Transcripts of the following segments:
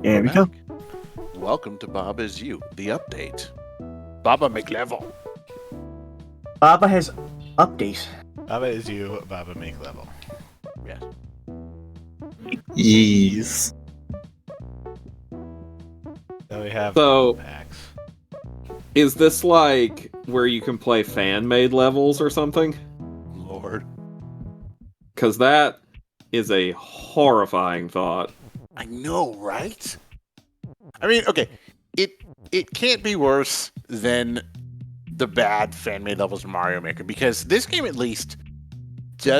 There we go. Welcome to Bob Is You, the update. Baba make level. Baba has update. Baba is you, Baba make level. Yes. Yes. So we have So- packs. Is this like where you can play fan-made levels or something? Lord. Because that is a horrifying thought. I know, right? I mean, okay, it can't be worse than the bad fan-made levels of Mario Maker, because this game at least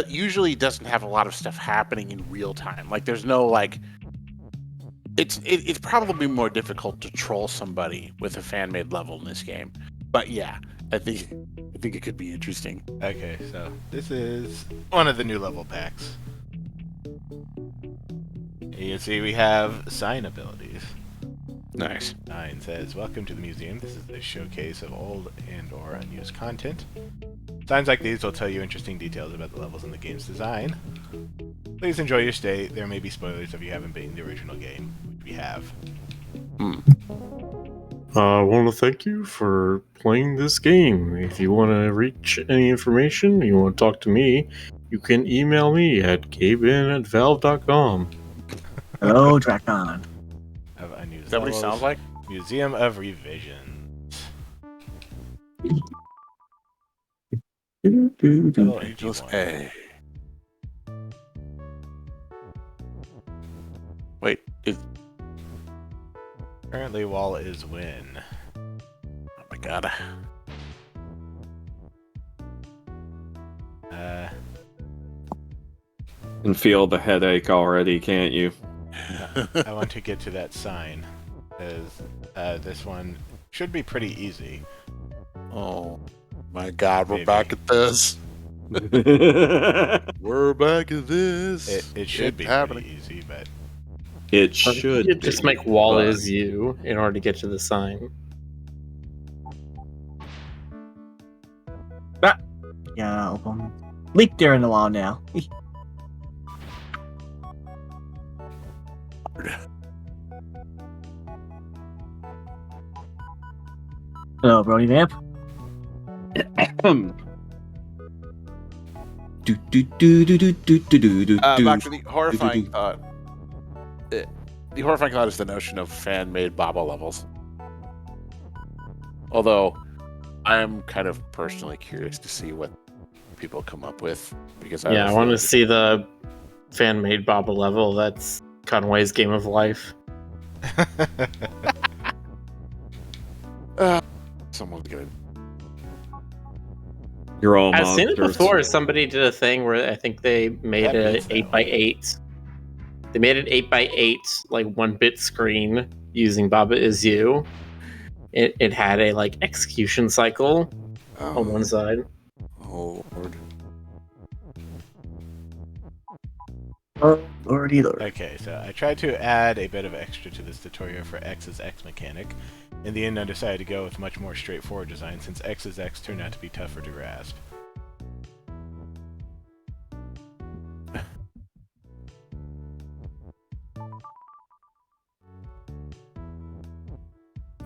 usually doesn't have a lot of stuff happening in real time. Like, there's no, like... It's probably more difficult to troll somebody with a fan-made level in this game. But yeah, I think it could be interesting. Okay, so this is one of the new level packs. You can see we have sign abilities. Nice. Sign says, "Welcome to the museum. This is a showcase of old and/or unused content. Signs like these will tell you interesting details about the levels in the game's design. Please enjoy your stay. There may be spoilers if you haven't beaten the original game, which we have." I want to thank you for playing this game. If you want to reach any information, you want to talk to me, you can email me at gaben@valve.com. Hello, Dracon. Of unused Is that what he levels. sounds like? Museum of Revisions. Level Angels 81. A. Wait, Currently, wall is win. oh my god. And feel the headache already, can't you? I want to get to that sign. This one should be pretty easy. Oh my god, we're Maybe. back at this. We're back at this. It should It's be happening. pretty easy, but It should You just be, make wall but- is you in order to get to the sign. Yeah, open. Leak there in a while now. Hello, Brody Vamp. Back to the horrifying thought. The horrifying thought is the notion of fan-made Baba levels. Although, I am kind of personally curious to see what people come up with, because Yeah, I want to see the fan-made Baba level. That's Conway's Game of Life. Someone's gonna. You're all I've seen it monsters. before. Somebody did a thing where I think they made That an beats that 8x8. They made an 8x8 like 1-bit screen using Baba Is You. It had a like execution cycle on one side. Oh Lord. Oh, Lordy Lord. okay, so I tried to add a bit of extra to this tutorial for X's X mechanic. In the end, I decided to go with much more straightforward design since X's X turned out to be tougher to grasp.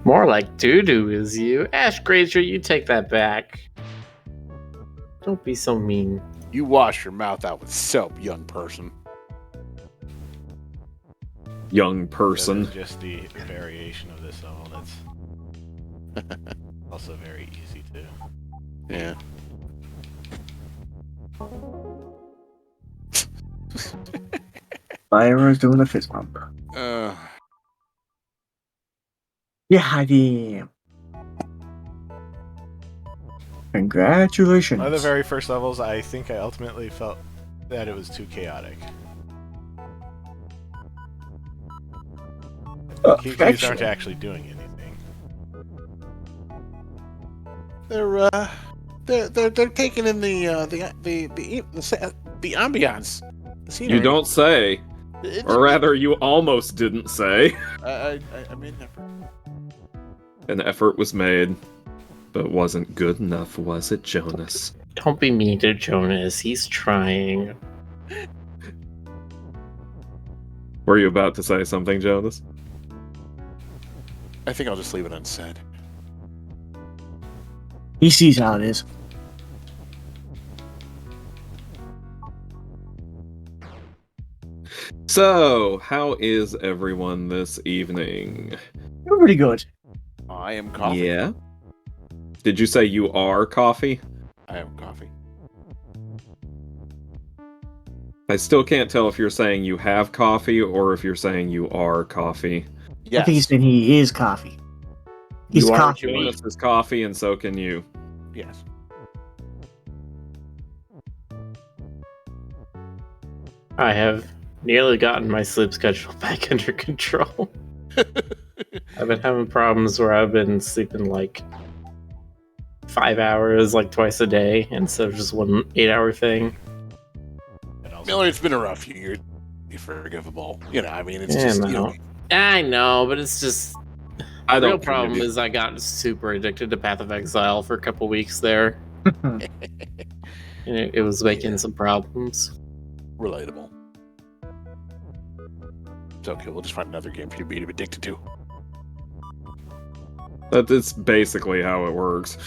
More like doo-doo is you. Ash Grazer, you take that back. Don't be so mean. You wash your mouth out with soap, young person. Young This person. is just the variation of this level that's also very easy too. Yeah. Byron's doing a fist bump. Yeah, damn. Congratulations. One of the very first levels, I think I ultimately felt that it was too chaotic. Keys aren't Actually, actually doing anything. They're taking in the ambiance. The scenery. You don't say. Or rather, you almost didn't say. I made an effort. An effort was made, but wasn't good enough, was it, Jonas? Don't be mean to Jonas. He's trying. Were you about to say something, Jonas? I think I'll just leave it unsaid. He sees how it is. So, how is everyone this evening? You're pretty good. I am coffee. Yeah. Did you say you are coffee? I am coffee. I still can't tell if you're saying you have coffee or if you're saying you are coffee. Yes. I think he's saying he is coffee. He's You are what coffee. you eat. Jonas is coffee, and so can you. Yes. I have nearly gotten my sleep schedule back under control. I've been having problems where I've been sleeping like 5 hours, like twice a day, instead of just one 8-hour thing. And also, Miller, it's been a rough year. Forgivable. You know, I mean, it's Yeah, just, no. you know, I know, but it's just I the real don't problem forgive you. is I got super addicted to Path of Exile for a couple weeks there, and it was making Yeah. some problems. relatable. It's okay, we'll just find another game for you to be addicted to. That's basically how it works.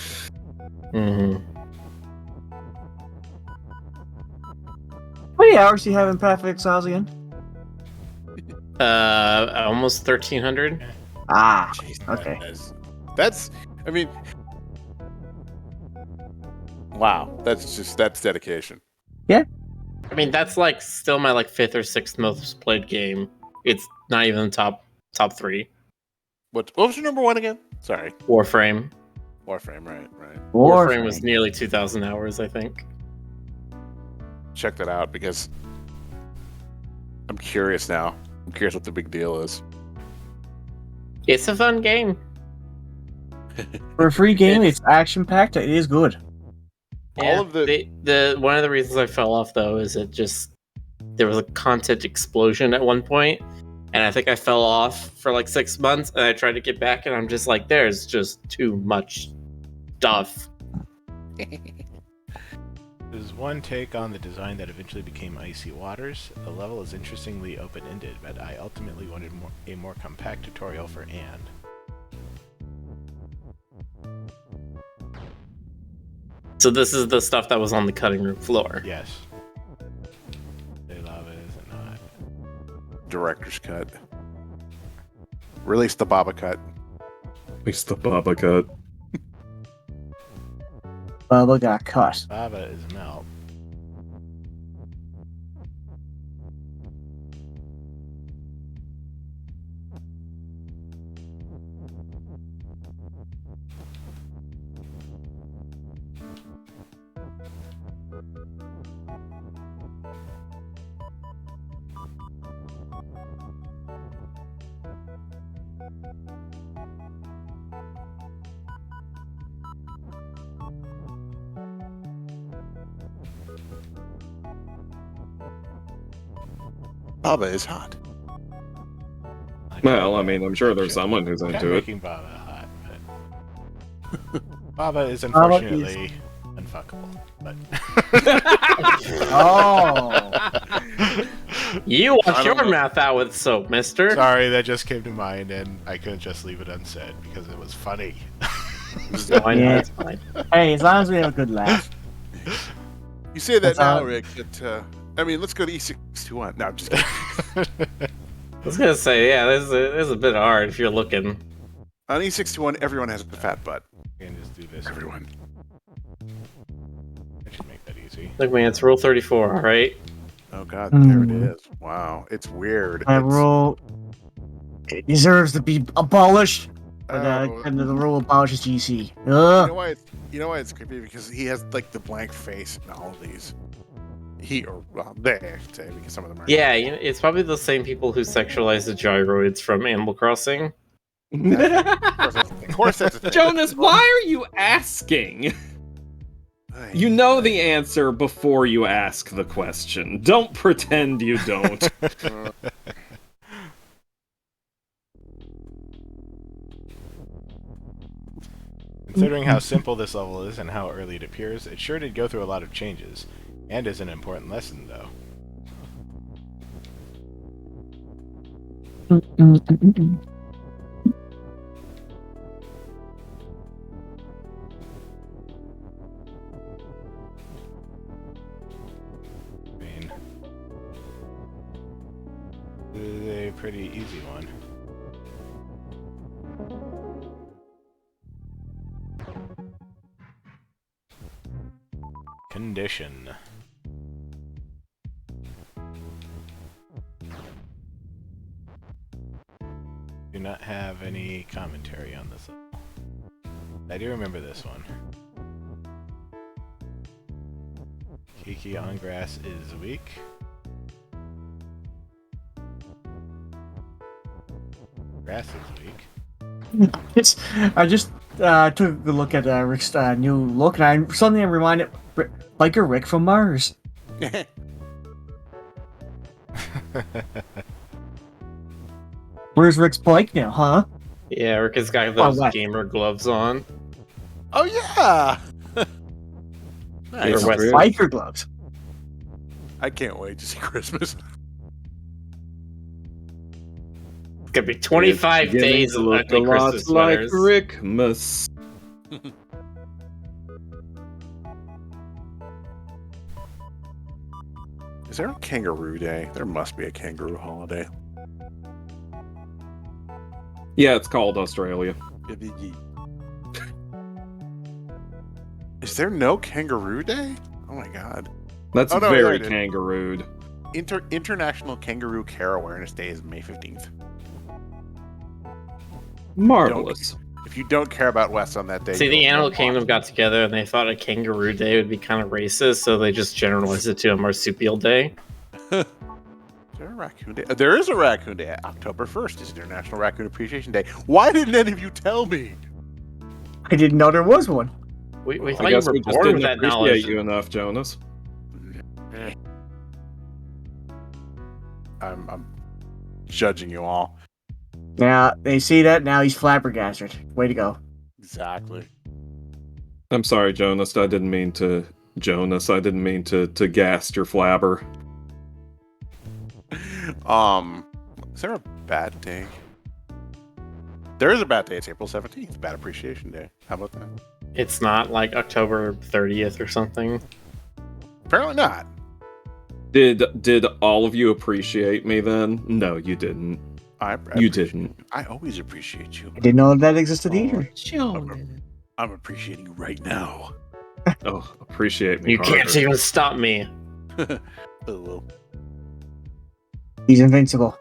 Mm-hmm. How many hours do you have in Path of Exiles again? Almost 1,300. Ah, Jeez, okay. That's, I mean, wow, that's dedication. I mean, that's like still my like 5th or 6th most played game. It's not even top 3. What was your number one again? Sorry. Warframe. Warframe, right. Warframe was nearly 2,000 hours, I think. Check that out because I'm curious now. I'm curious what the big deal is. It's a fun game. For a free game, it's action packed. It is good. All of the one of the reasons I fell off though is there was a content explosion at one point, and I think I fell off for like 6 months, and I tried to get back, and I'm just like, there's just too much stuff. there's one take on the design that eventually became Icy Waters. The level is interestingly open-ended, but I ultimately wanted a more compact tutorial for Anne. So this is the stuff that was on the cutting room floor. Yes. They love it, is it not? Director's cut. Release the Baba cut. At least the Baba cut. Bubba got cut. Baba is Mel. Baba is hot. Well, I mean, I'm sure there's someone who's I'm into it. making Baba hot, but Baba is unfortunately unfuckable. But Oh, You wash your mouth out with soap, mister. sorry, that just came to mind, and I couldn't just leave it unsaid because it was funny. No, I know, Yeah. it's fine. hey, as long as we have a good laugh. You say that That's now, all- Rick. But, I mean, let's go to E621. No, I'm just kidding. I was gonna say, yeah, this is a bit hard if you're looking. On E621, everyone has a fat butt. I can just do this. Everyone. I should make that easy. Look, man, it's rule 34, all right? Oh God, there it Mhm. is. Wow, it's weird. That It's- rule it deserves to be abolished. But Oh. and the rule abolishes GC. You know Ugh. why? You know why it's creepy? Because he has like the blank face in all of these. They say because some of them are. Yeah, it's probably the same people who sexualize the gyroids from Animal Crossing. Of course that's a thing. Jonas, why are you asking? Ay, You know the answer before you ask the question. Don't pretend you don't. uh, Considering how simple this level is and how early it appears, it sure did go through a lot of changes, and is an important lesson, though. easy one. Condition. Do not have any commentary on this level. I do remember this one. Kiki on grass is weak. Grass is weak. I just took a good look at Rick's new look, and suddenly I'm reminded Biker Rick from Mars. Where's Rick's bike now, huh? Yeah, Rick has got those what? gamer gloves on. Oh yeah. Nice. Or West Biker gloves. I can't wait to see Christmas. It's gonna be 25 days of look a ugly lot Christmas like sweaters. Rickmas. Is there a Kangaroo Day? There must be a kangaroo holiday. Yeah, it's called Australia. Is there no Kangaroo Day? Oh my god. That's Oh, no, very yeah, I did. kangarooed. International Kangaroo Care Awareness Day is May 15th. Marvelous. If you don't care about West on that day... See, you the don't Animal know Kingdom why. got together and they thought a Kangaroo Day would be kind of racist, so they just generalized it to a Marsupial Day. Is there a Raccoon Day? There is a Raccoon Day. October 1st is International Raccoon Appreciation Day. Why didn't any of you tell me? I didn't know there was one. We I thought you guess were we just born didn't with that appreciate knowledge. you enough, Jonas. I'm judging you all. Now, they see that, now he's flabbergasted. Way to go. Exactly. I'm sorry, Jonas. I didn't mean to gas your flabber. Is there a bad day? There is a bad day. It's April 17th. Bad Appreciation Day. How about that? It's not like October 30th or something. Apparently not. Did all of you appreciate me then? No, you didn't. I You appreciate didn't. you. I always appreciate you. I didn't know that existed either. I'm appreciating you right now. Oh, appreciate me. You harder. can't even stop me. Oh, He's invincible.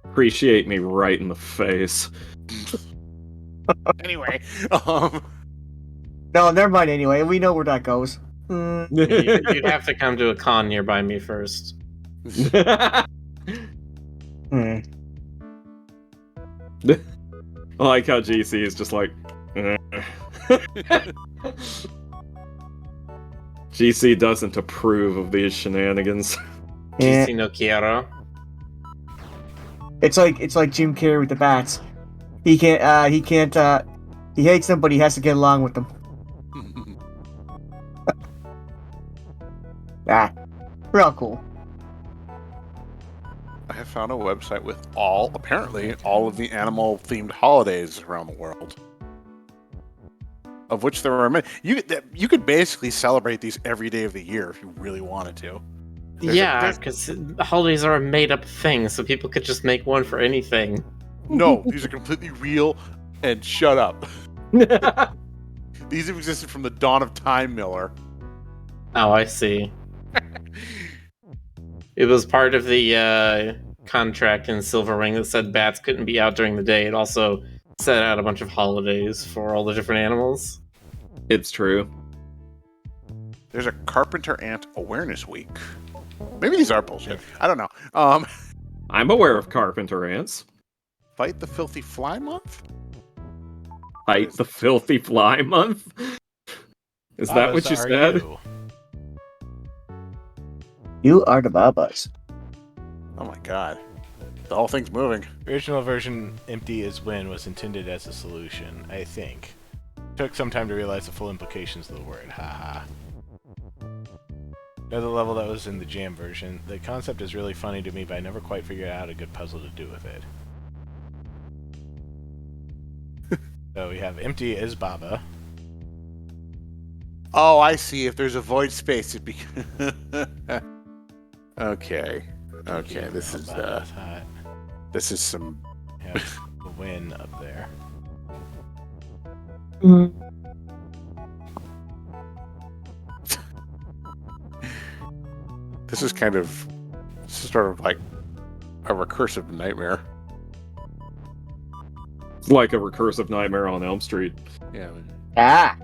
Appreciate me right in the face. anyway, No, never mind anyway. We know where that goes. You'd have to come to a con nearby me first. Hmm. I like how GC is just like. GC doesn't approve of these shenanigans. Yeah. GC no Kiara. It's like Jim Carrey with the bats. He hates them, but he has to get along with them. Real cool. I have found a website with apparently all of the animal-themed holidays around the world. Of which there are many. You could basically celebrate these every day of the year if you really wanted to. Yeah, because holidays are a made-up thing, so people could just make one for anything. No, these are completely real, and shut up. These have existed from the dawn of time, Miller. Oh, I see. It was part of the contract in Silver Ring that said bats couldn't be out during the day. It also set out a bunch of holidays for all the different animals. It's true. There's a Carpenter Ant Awareness Week. Maybe these are bullshit. I don't know. I'm aware of carpenter ants. Fight the Filthy Fly Month? Fight the filthy fly month? Is that what you Babas are said? you. You are the Babas. Oh my god. The whole thing's moving. Original version empty is win was intended as a solution, I think. Took some time to realize the full implications of the word, haha. Another level that was in the Jam version. The concept is really funny to me, but I never quite figured out a good puzzle to do with it. So we have empty is Baba. Oh, I see. If there's a void space, it becomes... Okay. Okay, this is Baba's hot. This is some. Have the win up there. This is sort of like a recursive nightmare. It's like a recursive nightmare on Elm Street. Yeah. Ah.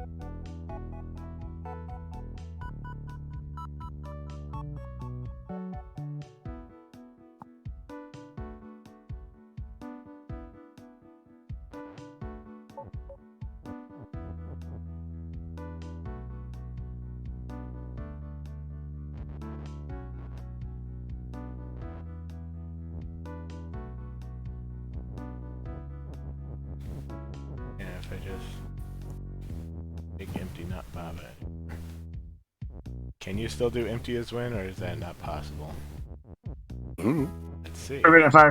And if I just make empty not Baba anymore. Can you still do empty as win, or is that not possible? Ooh. Let's see. I mean, if I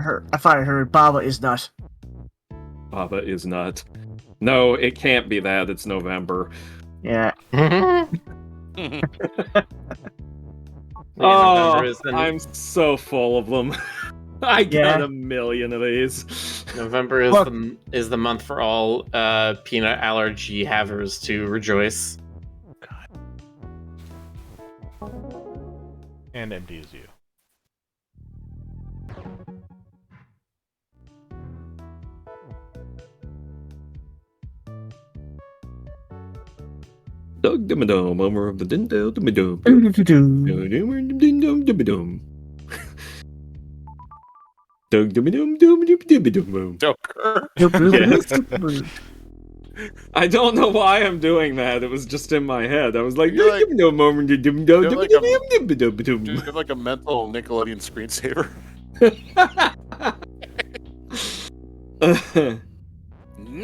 heard Baba is not. Baba is not. No, it can't be that. It's November. Yeah. Oh, November is the, I'm so full of them. I got a million of these. November is Look. is the month for all peanut allergy havers to rejoice. And empty is you. Dum dum dum, Homer of the Dindo dum dum. Dum dum dum dum dum dum. Joker. Yes. I don't know why I'm doing that. It was just in my head. I was like, You're like- dum dum dum dum dum you're dum like dum dum dum Dude, dum. you have like a mental Nickelodeon screensaver.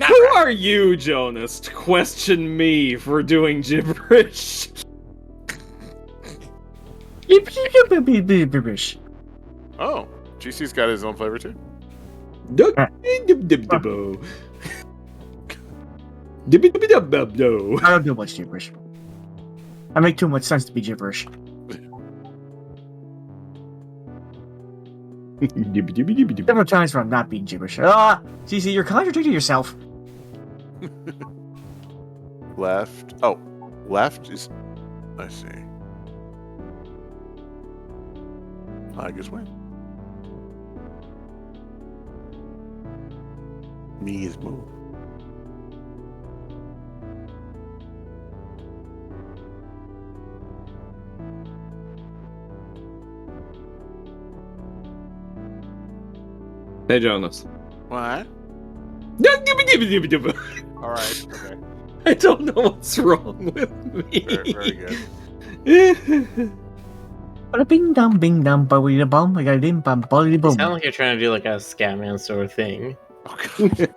Who are you, Jonas, to question me for doing gibberish? Oh, GC's got his own flavor too. Dum dum dum dum dum. Dum dum dum dum dum. I don't do much gibberish. I make too much sense to be gibberish. There are times where I'm not being gibberish. Ah, CC, you're contradicting yourself. Left. Oh, left is. I see. I guess win. Me is move. Hey, Jonas. What? I All right. Okay. don't know what's wrong with me. Very good. Bada bing dum bing dum ba bum. I got a dim bum body You boom. sound like you're trying to do like a Scatman sort of thing. Oh, God.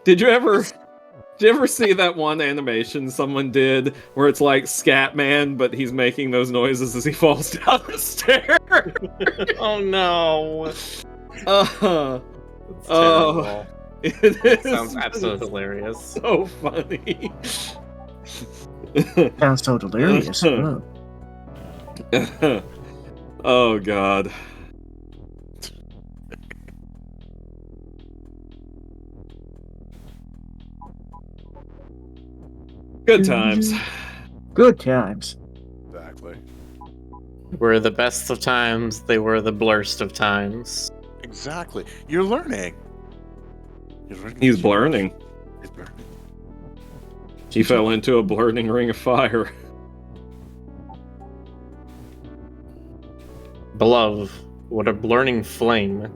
Did you ever see that one animation someone did where it's like Scatman, but he's making those noises as he falls down the stairs? Oh no! It's Oh, terrible. it It is sounds absolutely hilarious. so funny. Sounds so delirious. Ugh. Oh God. Good times. Good times. Exactly. Were the best of times, they were the blurst of times. Exactly. You're learning. He's blurning. He's learning. He fell into a blurning ring of fire. Beloved, what a blurring flame.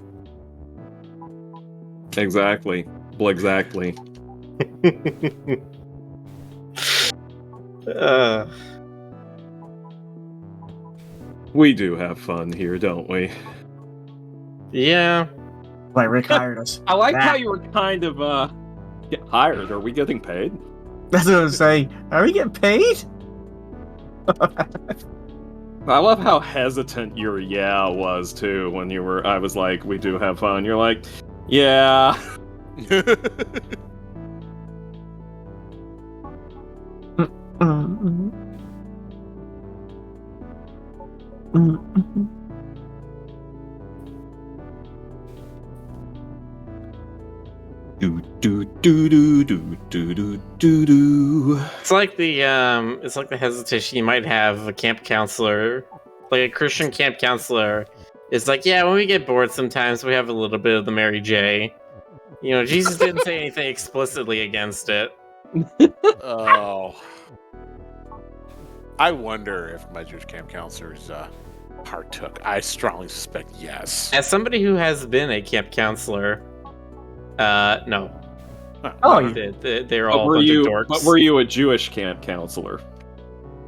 Exactly. Exactly. We do have fun here, don't we? Yeah. Like Rick hired us. I like Nah. how you were kind of get hired. Are we getting paid? That's what I'm saying. Are we getting paid? I love how hesitant your yeah was too when you were. I was like, "We do have fun." You're like, "Yeah." Do do do do do do do do do. It's like the hesitation you might have a camp counselor, like a Christian camp counselor. It's like, yeah, when we get bored, sometimes we have a little bit of the Mary J. You know, Jesus didn't say anything explicitly against it. Oh. I wonder if my Jewish camp counselors partook. I strongly suspect yes. As somebody who has been a camp counselor, no. Oh, They you did. They're But all a were bunch you? of dorks. But were you a Jewish camp counselor?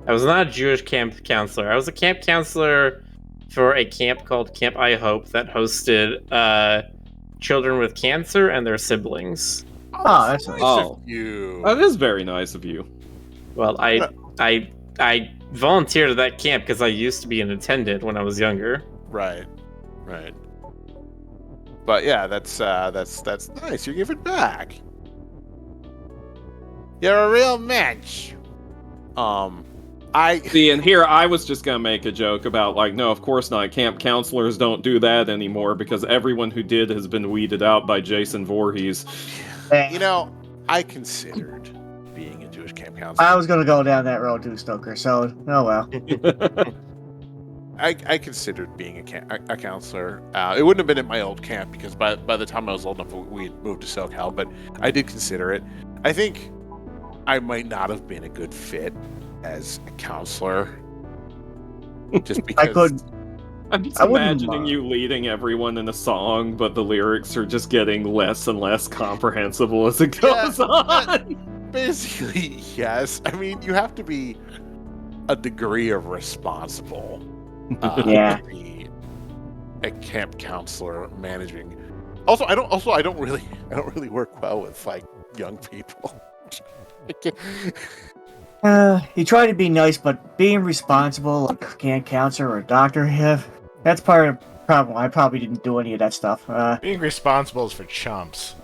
I was not a Jewish camp counselor. I was a camp counselor for a camp called Camp I Hope that hosted children with cancer and their siblings. Oh, that's nice. Oh. You. That is very nice of you. Well, I volunteered at that camp because I used to be an attendant when I was younger. Right. But yeah, that's nice. You give it back. You're a real mensch. See, and here I was just gonna make a joke about like, no, of course not. Camp counselors don't do that anymore because everyone who did has been weeded out by Jason Voorhees. You know, I considered being a Jewish camp counselor. I was gonna go down that road too, Stoker. So, oh well. I considered being a counselor. It wouldn't have been at my old camp because by the time I was old enough, we had moved to SoCal. But I did consider it. I think I might not have been a good fit as a counselor, just because I'm just I wouldn't imagining mind. you leading everyone in a song, but the lyrics are just getting less and less comprehensible as it goes on. basically yes. I mean, you have to be a degree of responsible. Yeah. To be a camp counselor managing. Also, I don't really work well with like young people. You try to be nice, but being responsible, like a camp counselor or a doctor, that's part of the problem. I probably didn't do any of that stuff. Being responsible is for chumps.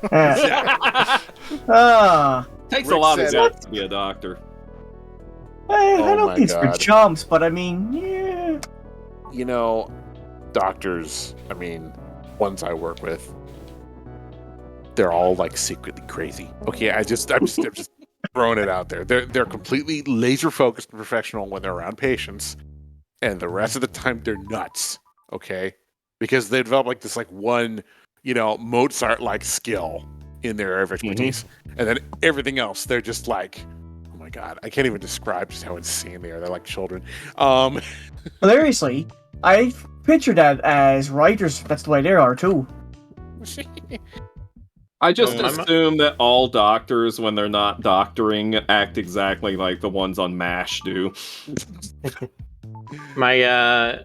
Takes Rick a lot of said guts to be a doctor. I Oh don't my think it's for God. chumps, but I mean, yeah. You know, doctors, I mean, ones I work with, they're all like secretly crazy. Okay, I'm just throwing it out there. They're completely laser focused and professional when they're around patients, and the rest of the time they're nuts. Okay, because they develop like this like one, Mozart like skill in their area of expertise, and then everything else they're just like, oh my God, I can't even describe just how insane they are. They're like children. Hilariously, I picture that as writers. That's the way they are too. I just Oh, assume that all doctors, when they're not doctoring, act exactly like the ones on MASH do. My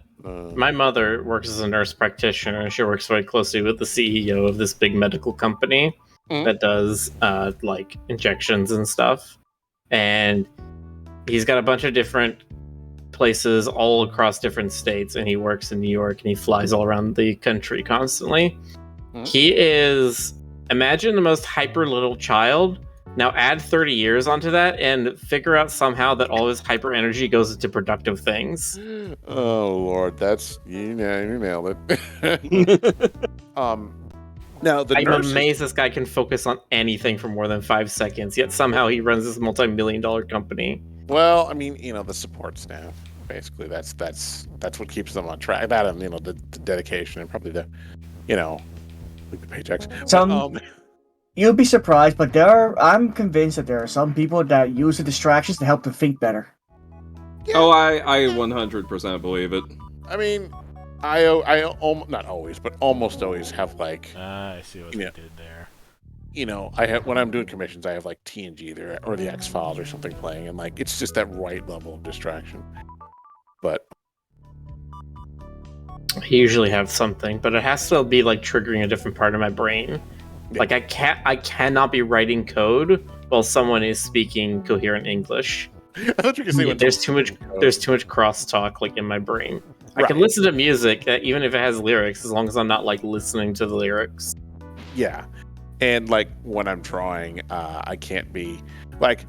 mother works as a nurse practitioner. She works very closely with the CEO of this big medical company that does like injections and stuff. And he's got a bunch of different places all across different states, and he works in New York and he flies all around the country constantly. He is, imagine the most hyper little child. Now add 30 years onto that and figure out somehow that all his hyper energy goes into productive things. Oh Lord, that's you nailed it. Now the I'm nurses, amazed this guy can focus on anything for more than 5 seconds, yet somehow he runs this multi-million-dollar company. well, I mean, the support staff. Basically, that's what keeps them on track. That and the dedication and probably the like the paychecks. But, You'll be surprised, but I'm convinced that there are some people that use the distractions to help them think better. yeah, Oh, I 100% believe it. I mean, I not always, but almost always have like I see what Yeah. they did there. I have when I'm doing commissions, I have like TNG there or the X-Files or something playing, and like it's just that right level of distraction. But I usually have something, but it has to be like triggering a different part of my brain. Yeah. Like I cannot be writing code while someone is speaking coherent English. I thought you could say when There's too much code. there's too much crosstalk like in my brain. I can Right. listen to music even if it has lyrics, as long as I'm not like listening to the lyrics. Yeah, and like when I'm drawing, I can't be like.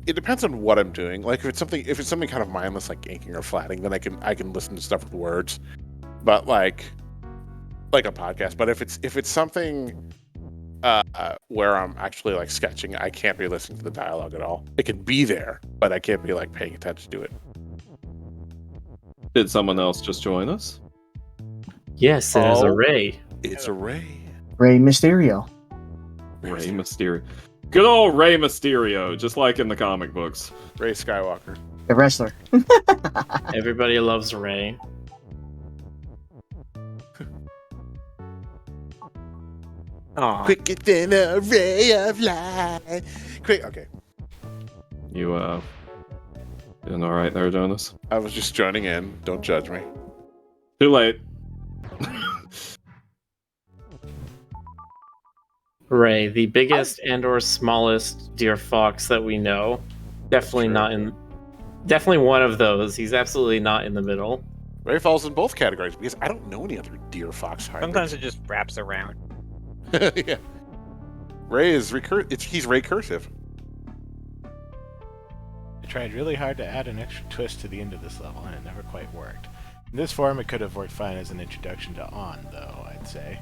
It depends on what I'm doing. Like if it's something kind of mindless like inking or flatting, then I can listen to stuff with words. But like a podcast. But if it's something where I'm actually like sketching, I can't be listening to the dialogue at all. It can be there, but I can't be like paying attention to it. Did someone else just join us? Yes, it is a Ray. It's a Ray. Rey Mysterio. Rey Mysterio. Good old Rey Mysterio, just like in the comic books. Ray Skywalker. The wrestler. Everybody loves Ray. Aw. Quicker than a ray of light. Quick. Okay. You, doing alright there, Jonas? I was just joining in. Don't judge me. Too late. Ray, the biggest and/or smallest deer fox that we know. Definitely Sure. not in. Definitely one of those. He's absolutely not in the middle. Ray falls in both categories because I don't know any other deer fox hybrids. Sometimes it just wraps around. Yeah. Ray is he's Ray cursive. I tried really hard to add an extra twist to the end of this level, and it never quite worked. In this form, it could have worked fine as an introduction to On, though, I'd say.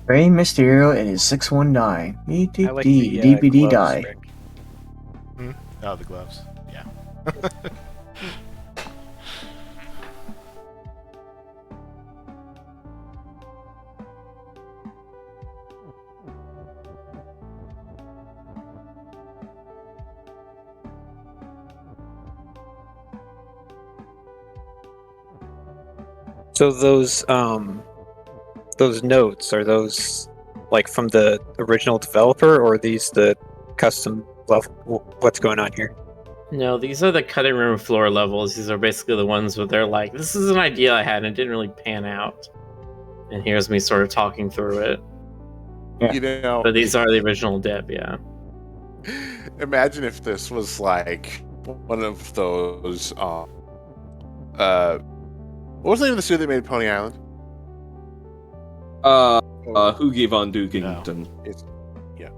Rey Mysterio and his 619. I like the DPD gloves, die. Rick. Oh, the gloves. Yeah. So those notes, are those like from the original developer, or are these the custom level? What's going on here? No, these are the cutting room floor levels. These are basically the ones where they're like, this is an idea I had and it didn't really pan out. And here's me sort of talking through it. Yeah. You know, But these are the original dip, yeah. imagine if this was like one of those. What was the name of the studio that made Pony Island? Hoogie Von Dugington. It's yeah.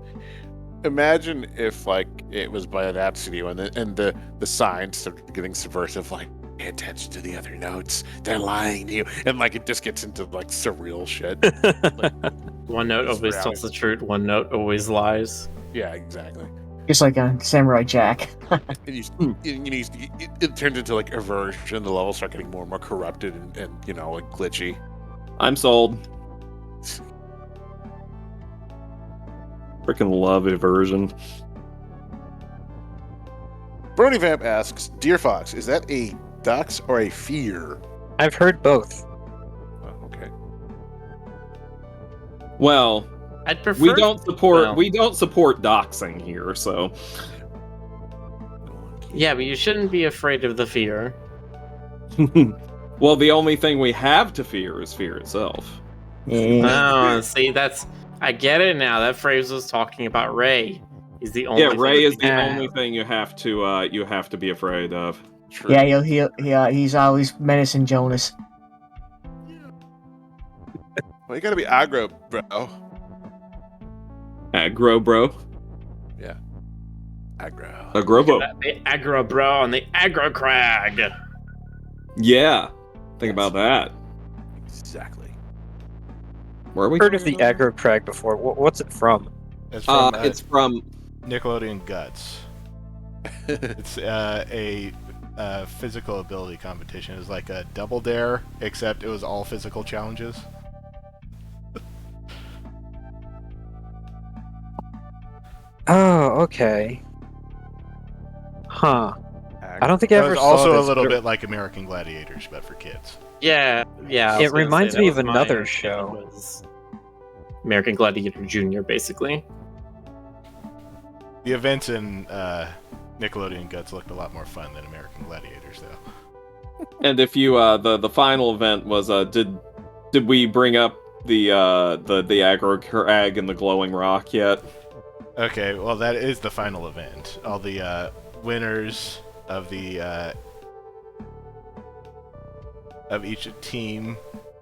Imagine if like it was by that studio and the signs started getting subversive, like pay attention to the other notes, they're lying to you, and like it just gets into like surreal shit. One note It's always tells the truth, one note always lies. Yeah, exactly. Just like on Samurai Jack. And it turns into like a version. The levels start getting more and more corrupted and like glitchy. I'm sold. Freaking love Eversion. Brony Vamp asks, Deer Fox, is that a dux or a fear? I've heard both. Oh, okay. Well, I'd prefer we don't support well, doxing here, so yeah, but you shouldn't be afraid of the fear. well, the only thing we have to fear is fear itself. Yeah. Oh, see, I get it now. That phrase was talking about Ray. He's the only. Yeah, Ray is the Yeah. only thing you have to be afraid of. True. Yeah, he's always menacing Jonas. Well, you gotta be aggro, bro. Aggro, bro. Yeah. Aggro. Aggro, The aggro bro on the aggro crag. yeah. Think about that. Exactly. Where are we? I've heard of the aggro crag before. What's it from? It's from It's from. Nickelodeon Guts. It's a physical ability competition. It was like a double dare, except it was all physical challenges. Oh, okay. Huh. I don't think I It ever was saw also a this, little but bit like American Gladiators, but for kids. Yeah. I was It gonna reminds say, me that of was another my show. was American Gladiator Jr. basically. The events in Nickelodeon Guts looked a lot more fun than American Gladiators, though. And if you the final event was did we bring up the aggro crag and the glowing rock yet? Okay, well that is the final event. All the winners of the of each team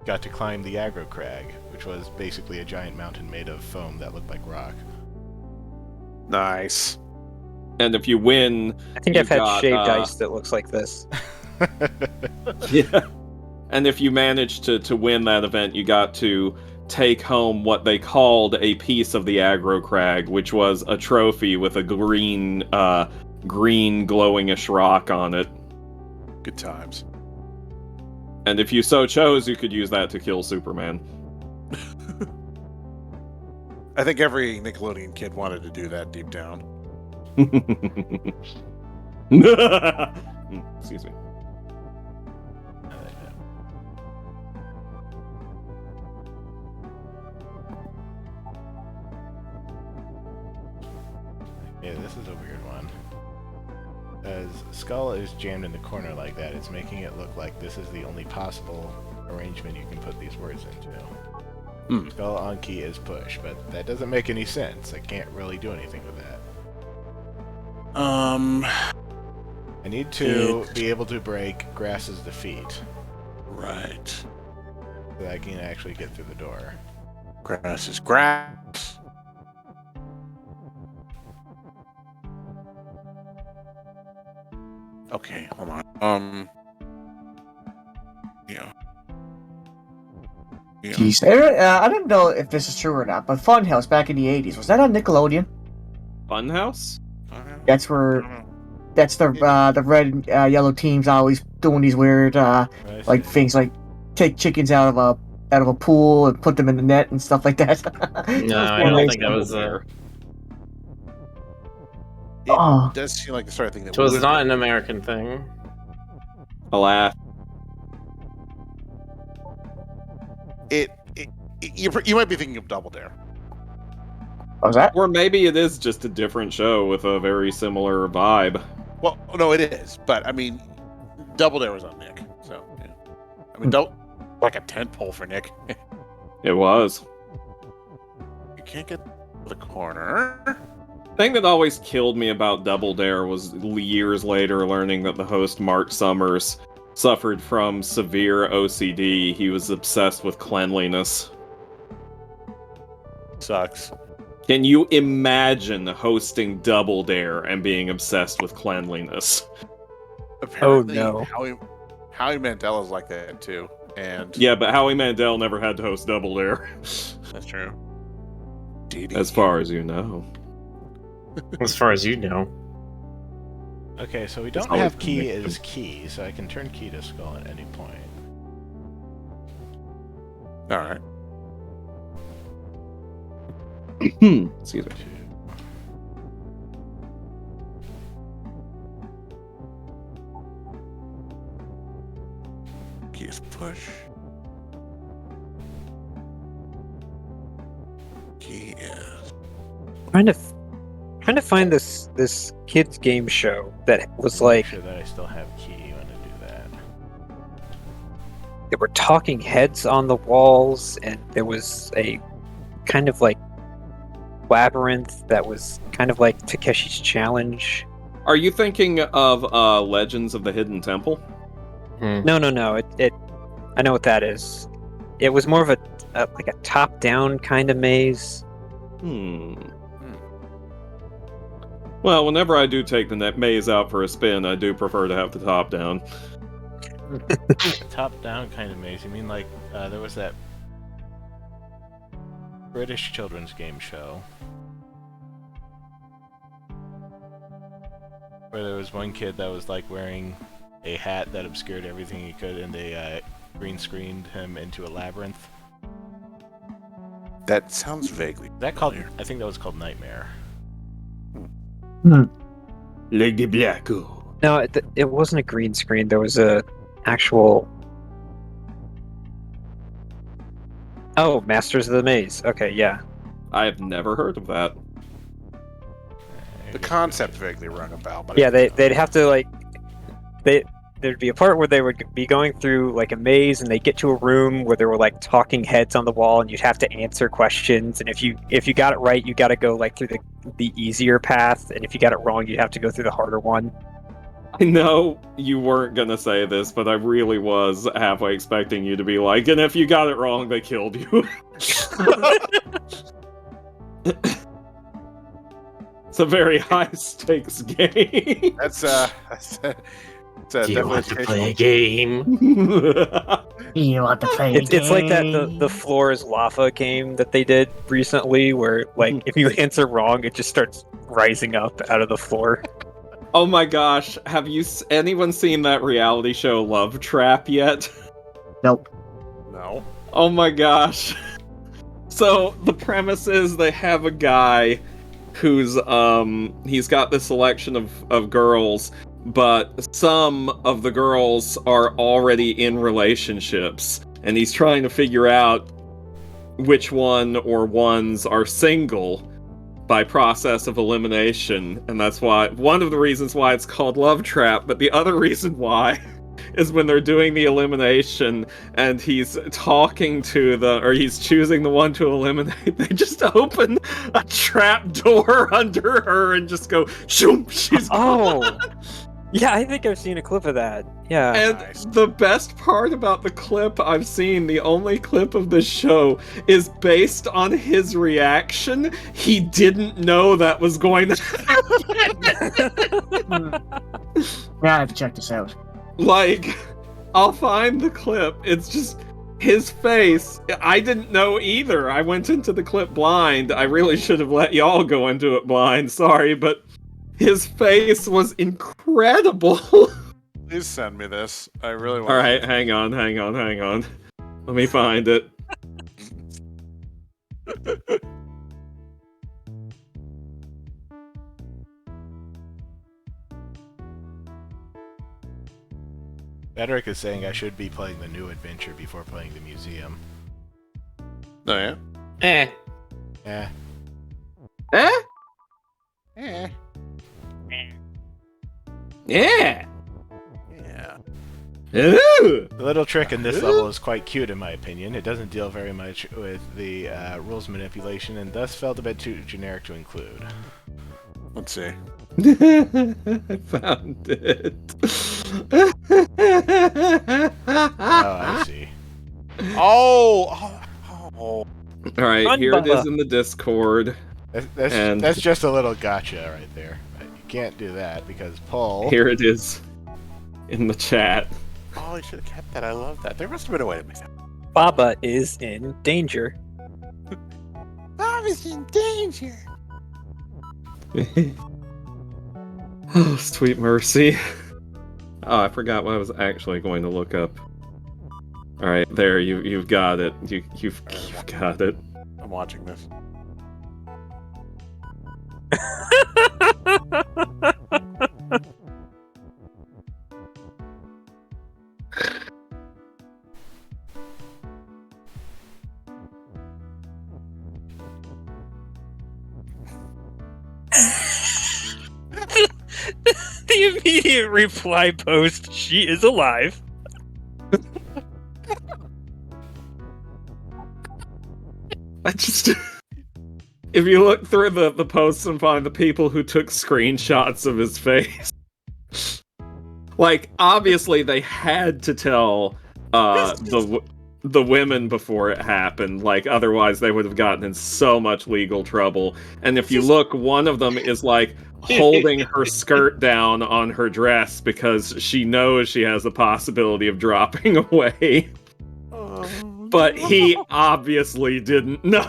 got to climb the aggro crag, which was basically a giant mountain made of foam that looked like rock. Nice. And if you win, I think you I've had got, shaved ice that looks like this. yeah. And if you managed to win that event, you got to take home what they called a piece of the aggro crag, which was a trophy with a green glowingish rock on it. Good times. And if you so chose, you could use that to kill Superman. I think every Nickelodeon kid wanted to do that deep down. Excuse me. Yeah, this is a weird one. As Skull is jammed in the corner like that, it's making it look like this is the only possible arrangement you can put these words into. Skull on key is push, but that doesn't make any sense. I can't really do anything with that. I need to be able to break Grass's defeat. Right. So that I can actually get through the door. Grass is grass. Okay, hold on. Yeah. Jeez. I don't know if this is true or not, but Funhouse back in the 80s, was that on Nickelodeon? Funhouse? That's where... That's the red and yellow teams always doing these weird like things like take chickens out of a pool and put them in the net and stuff like that. No, I don't think that was It does seem like the sort of thing that it was not an American thing. Alas. You might be thinking of Double Dare. What was that? Or maybe it is just a different show with a very similar vibe. Well, no, it is, but I mean, Double Dare was on Nick, so yeah. I mean, don't like a tent pole for Nick. It was. You can't get to the corner. The thing that always killed me about Double Dare was years later learning that the host, Mark Summers, suffered from severe OCD. He was obsessed with cleanliness. Sucks. Can you imagine hosting Double Dare and being obsessed with cleanliness? Apparently, no. Howie Mandel's like that too, and Yeah, but Howie Mandel never had to host Double Dare. that's true. As far as you know. As far as you know. Okay, so we It's don't always have key been as key, so I can turn key to Skull at any point. All right. Excuse me. Key is push. Key is Trying to find this kids game show that was like Make sure that I still have key when I do that. there were talking heads on the walls, and there was a kind of like labyrinth that was kind of like Takeshi's Challenge. Are you thinking of Legends of the Hidden Temple? No. It I know what that is. It was more of a like a top-down kind of maze. Well, whenever I do take the net maze out for a spin, I do prefer to have the top down. Top-down kind of maze. You mean like there was that British children's game show where there was one kid that was like wearing a hat that obscured everything he could, and they green screened him into a labyrinth. that sounds vaguely. That called? I think that was called Nightmare. Lady Black. No, it wasn't a green screen. There was a actual. Oh, Masters of the Maze. Okay, yeah. I have never heard of that. The concept vaguely rung a bell, but Yeah, they'd have to like there'd be a part where they would be going through like a maze, and they get to a room where there were like talking heads on the wall, and you'd have to answer questions, and if you got it right, you got to go like through the easier path, and if you got it wrong, you'd have to go through the harder one. I know you weren't gonna say this, but I really was halfway expecting you to be like, and if you got it wrong, they killed you. It's a very high stakes game. that's Do you want to play a educational. game? You want to play a It's like that the game? floor is lava game that they did recently, where like if you answer wrong, it just starts rising up out of the floor. Oh my gosh, have anyone seen that reality show Love Trap yet? Nope. No. Oh my gosh. So the premise is they have a guy who's he's got this selection of girls, but some of the girls are already in relationships, and he's trying to figure out which one or ones are single by process of elimination, and that's why one of the reasons why it's called Love Trap, but the other reason why is when they're doing the elimination and he's talking to he's choosing the one to eliminate, they just open a trap door under her and just go shoom, she's gone. Oh, yeah, I think I've seen a clip of that. Yeah. And Nice. the best part about the clip I've seen, the only clip of the show, is based on his reaction. He didn't know that was going to happen. Now I have to check this out. Like, I'll find the clip. It's just his face. I didn't know either. I went into the clip blind. I really should have let y'all go into it blind. Sorry, but his face was incredible. Please send me this. I really want. All right, hang on. Let me find it. Edric is saying I should be playing the new adventure before playing the museum. Oh yeah. Eh. Eh. Eh? Eh. Yeah. Yeah. Ooh. The little trick in this level is quite cute in my opinion. It doesn't deal very much with the rules manipulation and thus felt a bit too generic to include. Let's see. I found it. Oh, I see. Oh. All right, Run, here it is Bubba. in the Discord. And- That's just a little gotcha right there. But you can't do that because Paul... Here it is in the chat. Oh, I should have kept that. I love that. There must have been a way to make that. Baba is in danger. Bob is in danger. Oh, sweet mercy. Oh, I forgot what I was actually going to look up. All right, there you've got it. You've got it. I'm watching this. The immediate reply post, she is alive. I just if you look through the posts and find the people who took screenshots of his face, like obviously they had to tell the women before it happened, like otherwise they would have gotten in so much legal trouble. And if you look, one of them is like holding her skirt down on her dress because she knows she has the possibility of dropping away. But he obviously didn't know.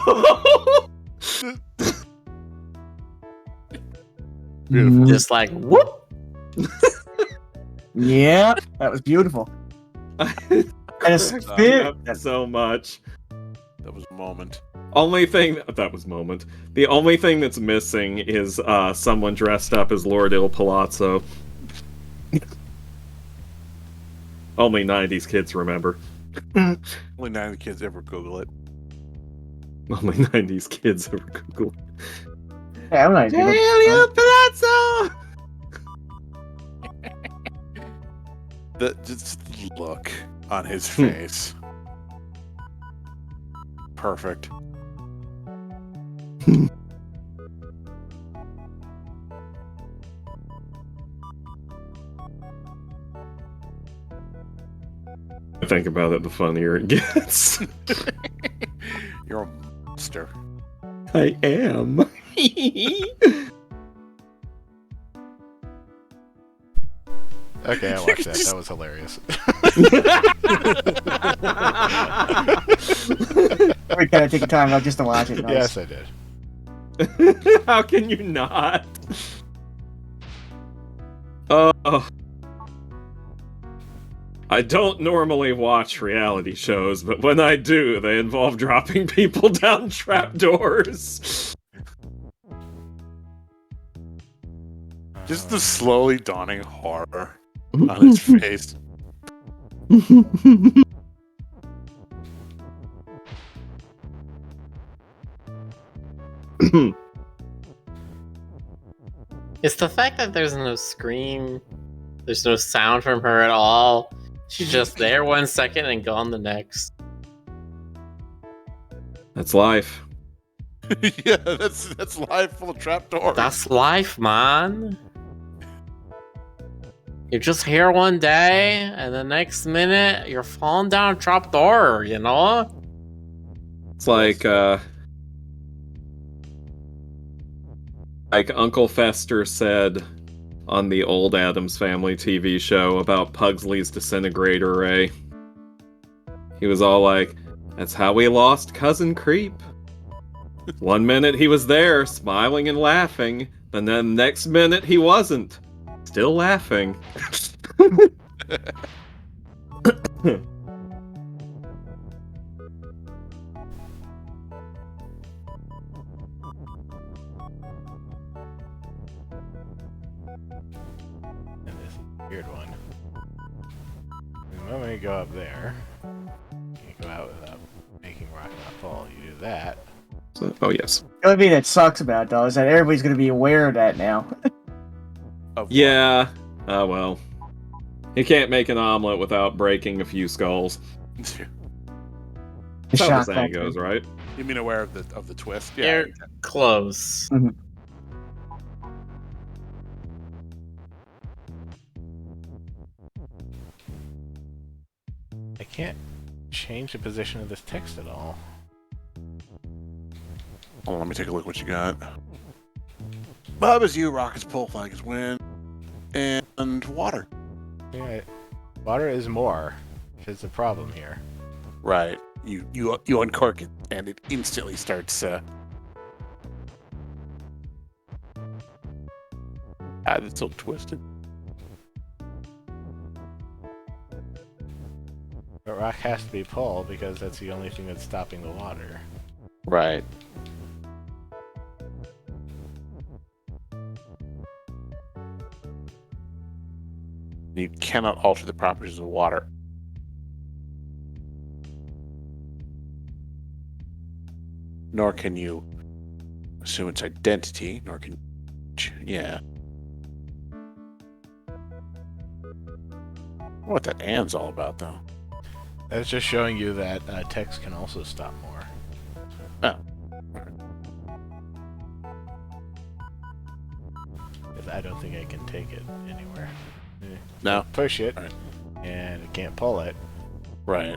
Beautiful. Just like, whoop! Yeah, that was beautiful. And it's That so much. That was a moment. That was moment. The only thing that's missing is someone dressed up as Lord Il Palazzo. Only 90s kids remember. Only 9 of the kids ever Google it. Only 90s kids ever Google. Yeah, I'm not even Palazzo! Just the look on his face. Perfect. I think about it, the funnier it gets. You're a monster. I am. Okay, I watched that. That was hilarious. We gotta take time out just to watch it. Nice. Yes, I did. How can you not? Oh. I don't normally watch reality shows, but when I do, they involve dropping people down trapdoors. Just the slowly dawning horror on his face. It's the fact that there's no scream, there's no sound from her at all. She's just there 1 second and gone the next. That's life. Yeah, that's life full of trapdoors. That's life, man. You're just here one day, and the next minute you're falling down a trapdoor, you know? It's like Uncle Fester said on the old Addams Family TV show about Pugsley's disintegrator ray. He was all like, "That's how we lost Cousin Creep. 1 minute he was there, smiling and laughing, and then next minute he wasn't. Still laughing." And this weird one. The moment you go up there, you go out without making rock not fall. You do that. Oh, yes. The only thing that sucks about it, though, is that everybody's going to be aware of that now. Yeah. Oh, well. You can't make an omelet without breaking a few skulls. That's how the Shock saying factor. goes, right? You mean aware of the twist? Yeah. You're close. I can't change the position of this text at all. Hold on, let me take a look what you got. Bob is you, rock is pull, flag is win, and water. Yeah, water is more. Is the problem here? Right. You uncork it, and it instantly starts. It's so twisted. But rock has to be pull because that's the only thing that's stopping the water. Right. You cannot alter the properties of water. Nor can you assume its identity, nor can... Yeah. I don't know what that and's all about, though. That's just showing you that text can also stop more. Oh. Because I don't think I can take it anywhere. No? Push it, Right. and it can't pull it. Right.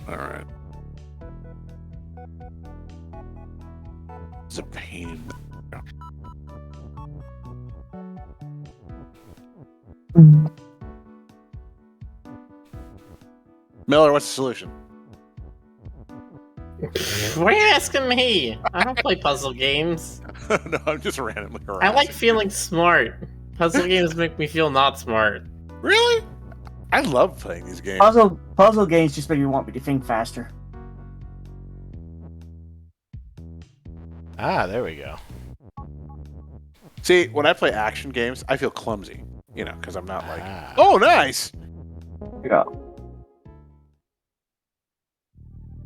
Alright. It's a pain. Miller, what's the solution? Why are you asking me? I don't play puzzle games. No, I'm just randomly around. I like feeling smart. Puzzle games make me feel not smart. Really? I love playing these games. Puzzle games just make me want me to think faster. Ah, there we go. See, when I play action games, I feel clumsy. You know, because I'm not like, Ah. oh, nice! Yeah.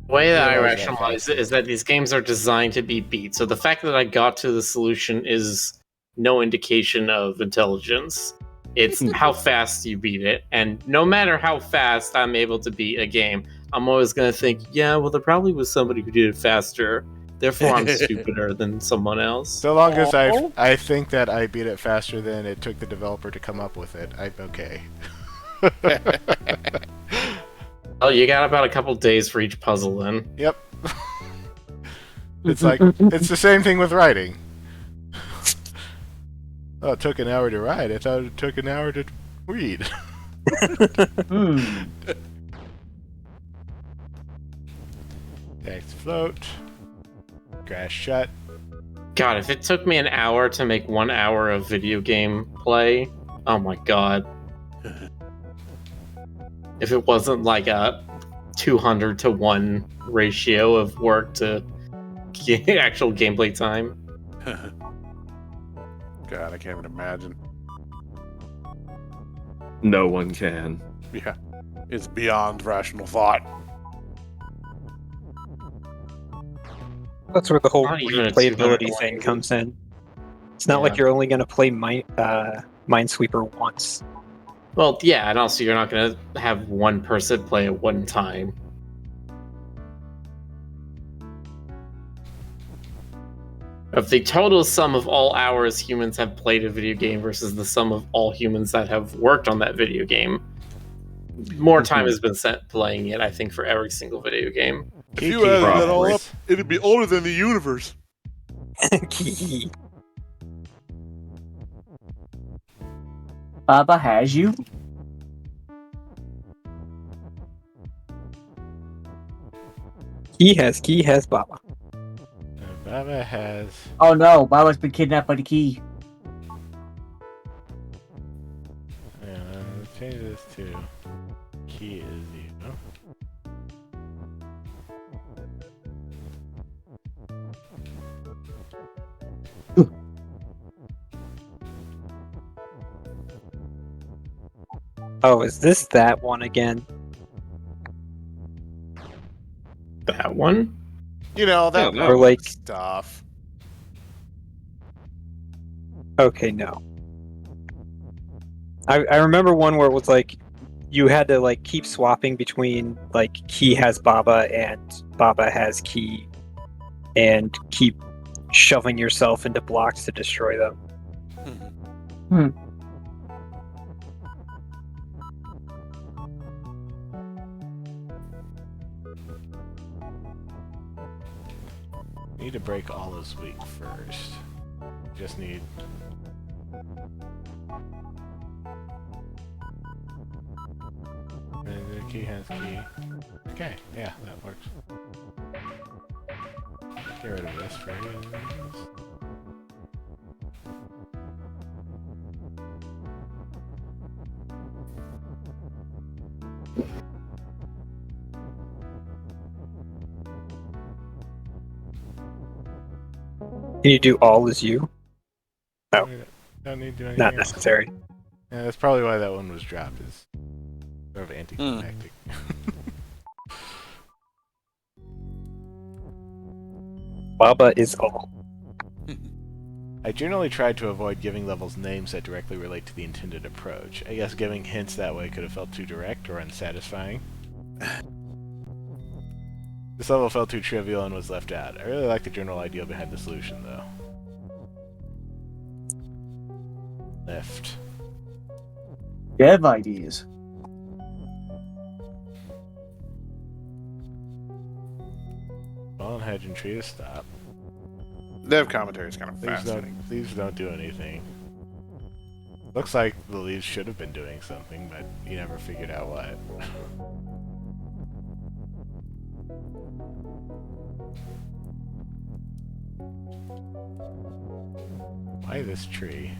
The way that I Yeah, rationalize it is that these games are designed to be beat. So the fact that I got to the solution is no indication of intelligence. It's how fast you beat it. And no matter how fast I'm able to beat a game, I'm always going to think, yeah, well, there probably was somebody who did it faster. Therefore, I'm stupider than someone else. So long as I think that I beat it faster than it took the developer to come up with it, I'm okay. Oh, you got about a couple days for each puzzle then. Yep. It's like, it's the same thing with writing. Oh, it took an hour to ride. I thought it took an hour to read. Hmm. Text float. Grass shut. God, if it took me an hour to make 1 hour of video game play, oh my god. If it wasn't like a 200 to 1 ratio of work to actual gameplay time. God, I can't even imagine. No one can. Yeah, it's beyond rational thought. That's where the whole Not even a replayability 200 thing one. comes in. It's not Yeah. like you're only going to play Minesweeper once. Well, yeah, and also you're not going to have one person play at one time. Of the total sum of all hours humans have played a video game versus the sum of all humans that have worked on that video game, more time has been spent playing it, I think, for every single video game. If you added that all probably. up, it'd be older than the universe. Baba has you. Key has Baba. Baba has. Oh no, Baba's been kidnapped by the key. Let's change this to key is you. Oh, is this that one again? That one? You know, that Yeah, or like- stuff. Okay, no. I remember one where it was like you had to like keep swapping between like Key has Baba and Baba has Key, and keep shoving yourself into blocks to destroy them. Need to break all this week first. Just need. And the key has key. Okay, yeah, that works. Get rid of this phrase. Can you do all as you? Oh. Don't need to do anything Not else. necessary. Yeah, that's probably why that one was dropped, is sort of anticlimactic. Baba is all. I generally tried to avoid giving levels names that directly relate to the intended approach. I guess giving hints that way could have felt too direct or unsatisfying. This level felt too trivial and was left out. I really like the general idea behind the solution, though. Left. You have ideas. Fallen hedge and tree to stop. Dev commentary is kind of Leaves fascinating. leaves don't do anything. Looks like the leaves should have been doing something, but you never figured out what. Why this tree?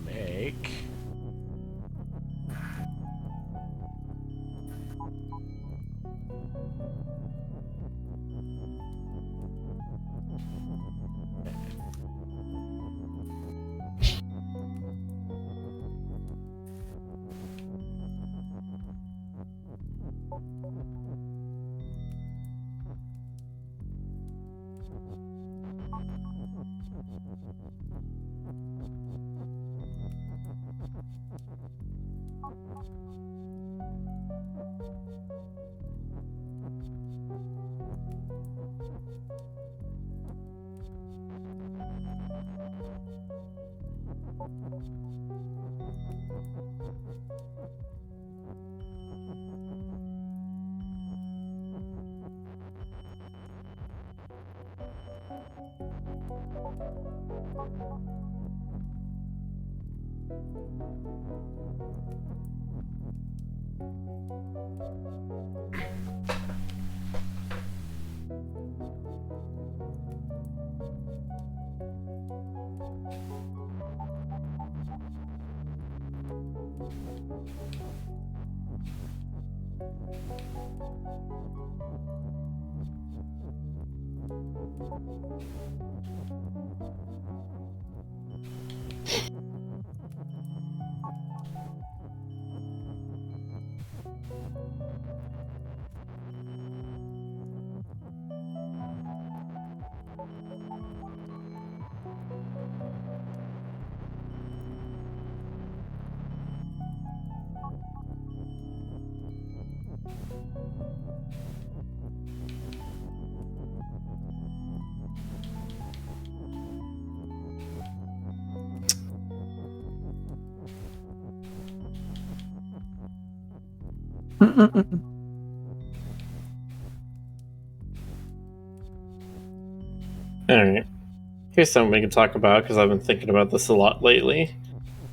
Make. Alright. Here's something we can talk about, because I've been thinking about this a lot lately.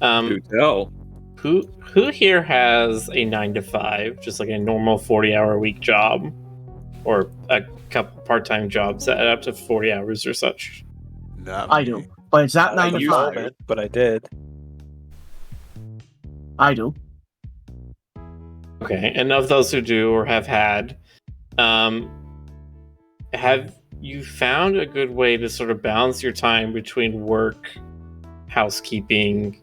Do tell. Who here has a 9 to 5, just like a normal 40-hour week job? Or a couple part-time jobs that add up to 40 hours or such? Not I me. do, but it's not Not 9 at to the 5. moment, but I did. I do. Okay, and of those who do or have had, have you found a good way to sort of balance your time between work, housekeeping,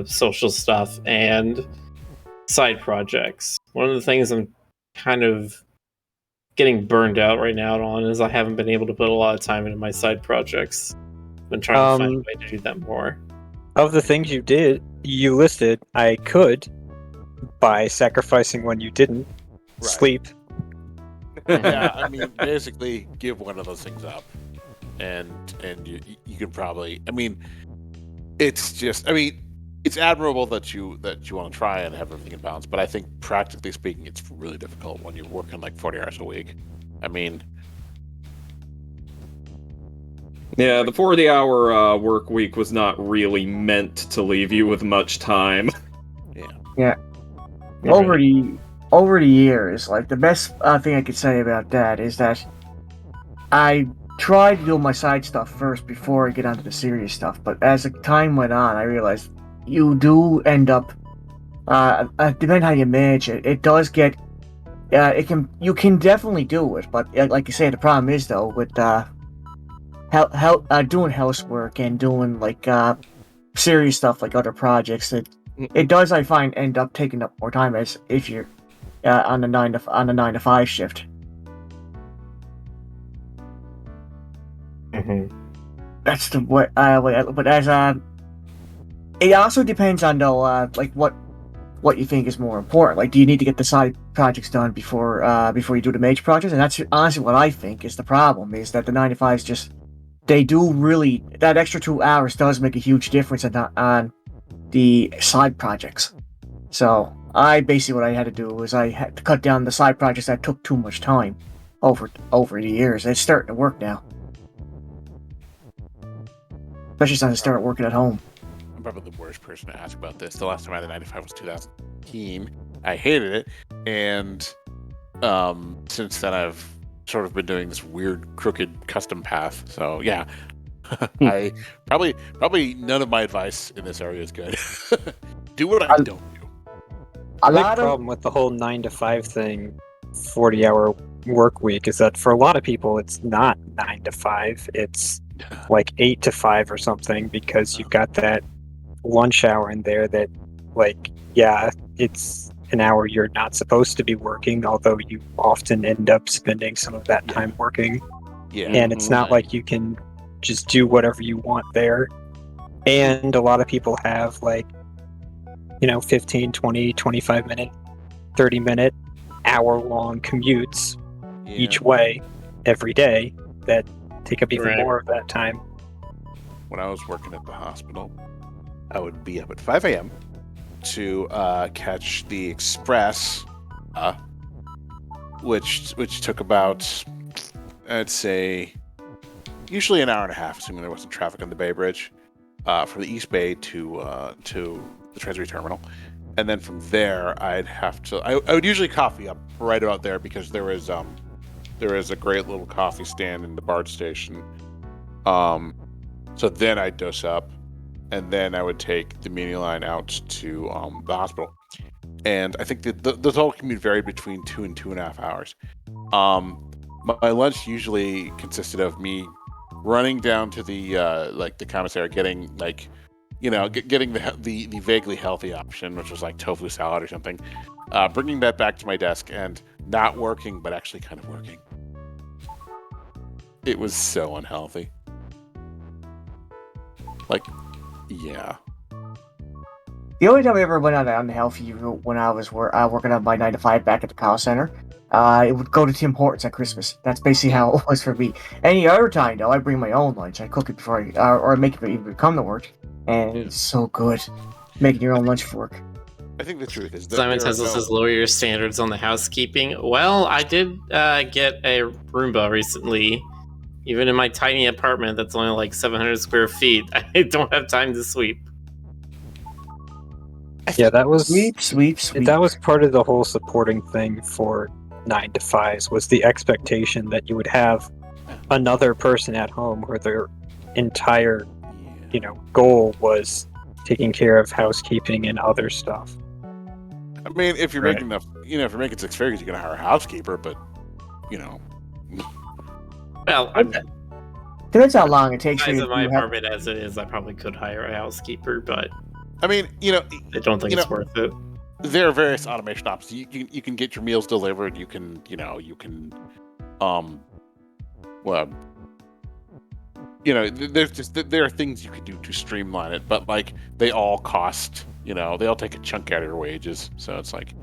social stuff, and side projects? One of the things I'm kind of getting burned out right now on is I haven't been able to put a lot of time into my side projects. I've been trying to find a way to do that more. Of the things you listed, I could, by sacrificing when you didn't, Right. sleep. Yeah, I mean, basically, give one of those things up, and you can probably. I mean, it's just. I mean, it's admirable that you want to try and have everything in balance, but I think practically speaking, it's really difficult when you're working like 40 hours a week. I mean, Yeah, the 40-hour work week was not really meant to leave you with much time. Yeah. Over the years, like the best thing I could say about that is that I tried to do my side stuff first before I get onto the serious stuff. But as the time went on, I realized you do end up, depending how you manage it, it does get, you can definitely do it. But like you say, the problem is though with doing housework and doing like serious stuff like other projects, it does, I find, end up taking up more time as if you're on the 9 to 5 shift. Mm-hmm. That's the what. But as it also depends on though, like what you think is more important. Like, do you need to get the side projects done before you do the major projects? And that's honestly what I think is the problem. Is that the 9 to 5s just, they do really, that extra 2 hours does make a huge difference on the side projects. So what I had to do was I had to cut down the side projects that took too much time over the years. It's starting to work now, especially since I started working at home. I'm probably the worst person to ask about this. The last time I had a 95 was 2018. I hated it, and since then I've sort of been doing this weird, crooked custom path. So yeah, I probably none of my advice in this area is good. Do what I don't do. The big problem with the whole 9 to 5 thing, 40-hour work week, is that for a lot of people it's not 9 to 5. It's like 8 to 5 or something, because you've got that lunch hour in there that, like, yeah, it's an hour you're not supposed to be working, although you often end up spending some of that time working. Yeah, And it's not like you can just do whatever you want there. And a lot of people have, like, 15, 20, 25 minute, 30 minute, hour long commutes each way every day that take up even more of that time. When I was working at the hospital, I would be up at 5 a.m. to catch the express, which took about, I'd say, usually an hour and a half, assuming there wasn't traffic on the Bay Bridge, from the East Bay to the Treasury Terminal, and then from there I'd have to. I would usually coffee up right about there because there is a great little coffee stand in the BART station. So then I'd dose up, and then I would take the mini line out to the hospital. And I think the total commute varied between 2 and 2.5 hours. My lunch usually consisted of me running down to the the commissary, getting getting the vaguely healthy option, which was like tofu salad or something, bringing that back to my desk and not working, but actually kind of working. It was so unhealthy. Yeah. The only time I ever went on an unhealthy route when I was working on my 9 to 5 back at the call center, it would go to Tim Hortons at Christmas. That's basically how it was for me. Any other time, though, I bring my own lunch. I cook it before or I make it even come to work, and it's so good making your own lunch for work. I think the truth is that Simon Tesla says lower your standards on the housekeeping. Well, I did get a Roomba recently. Even in my tiny apartment that's only like 700 square feet, I don't have time to sweep. Yeah, that was Sweep. that was part of the whole supporting thing for 9 to 5s was the expectation that you would have another person at home where their entire, goal was taking care of housekeeping and other stuff. I mean, if you're Right. making enough, if you're making 6 figures, you're gonna hire a housekeeper. But Well, Depends how long it takes the size you of my to have. apartment as it is, I probably could hire a housekeeper, but I mean, I don't think it's worth it. there are various automation options. You can get your meals delivered. You can well, there are things you can do to streamline it, but they all cost. They all take a chunk out of your wages. So it's like.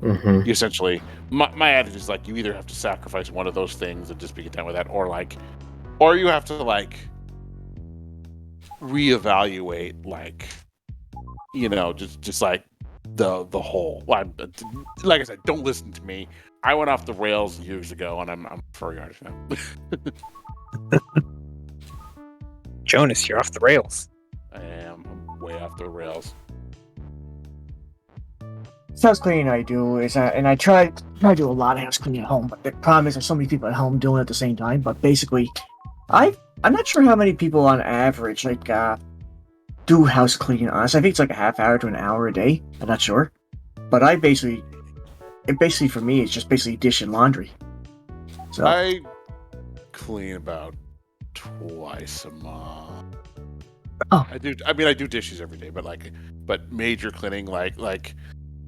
Mm-hmm. You essentially, my attitude is you either have to sacrifice one of those things and just be content with that, or you have to reevaluate just the whole. Well, like I said, don't listen to me. I went off the rails years ago, and I'm a furry artist now. Jonas, you're off the rails. I'm way off the rails. House cleaning I do is, and I try to do a lot of house cleaning at home, but the problem is there's so many people at home doing it at the same time. But basically, I'm not sure how many people on average do house cleaning. Honestly, I think it's like a half hour to an hour a day. I'm not sure, but basically for me it's just basically dish and laundry. So I clean about twice a month. Oh. I do. I mean, I do dishes every day, but major cleaning, like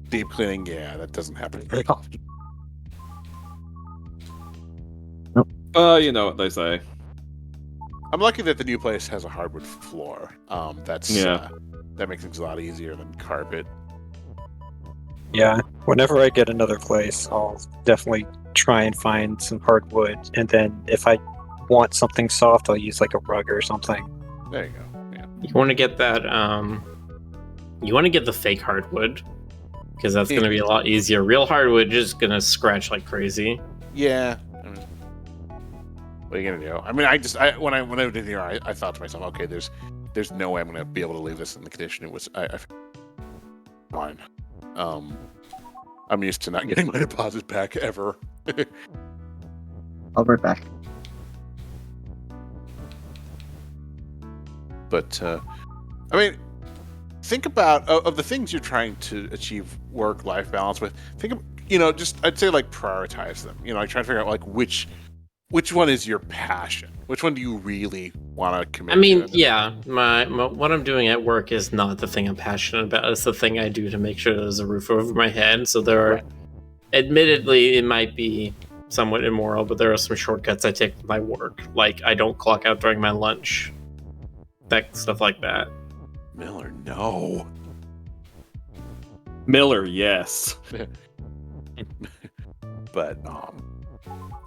deep cleaning, yeah, that doesn't happen very often. You know what they say. I'm lucky that the new place has a hardwood floor. That makes things a lot easier than carpet. Yeah, whenever I get another place, I'll definitely try and find some hardwood, and then if I want something soft, I'll use a rug or something. There you go. Yeah. You want to get that. You want to get the fake hardwood because that's going to be a lot easier. Real hardwood is just going to scratch like crazy. Yeah. What are you gonna do? I mean, when I did here, I thought to myself, okay, there's no way I'm gonna be able to leave this in the condition it was. Fine. I'm used to not getting my deposits back ever. I'll be right back. But I mean, think about of the things you're trying to achieve work-life balance with. Think of I'd say prioritize them. Try to figure out which one is your passion. Which one do you really want to commit? I mean, to? yeah, my what I'm doing at work is not the thing I'm passionate about. It's the thing I do to make sure there's a roof over my head. So there are, admittedly, it might be somewhat immoral, but there are some shortcuts I take with my work. Like I don't clock out during my lunch. That stuff like that. Miller, no. Miller, yes. But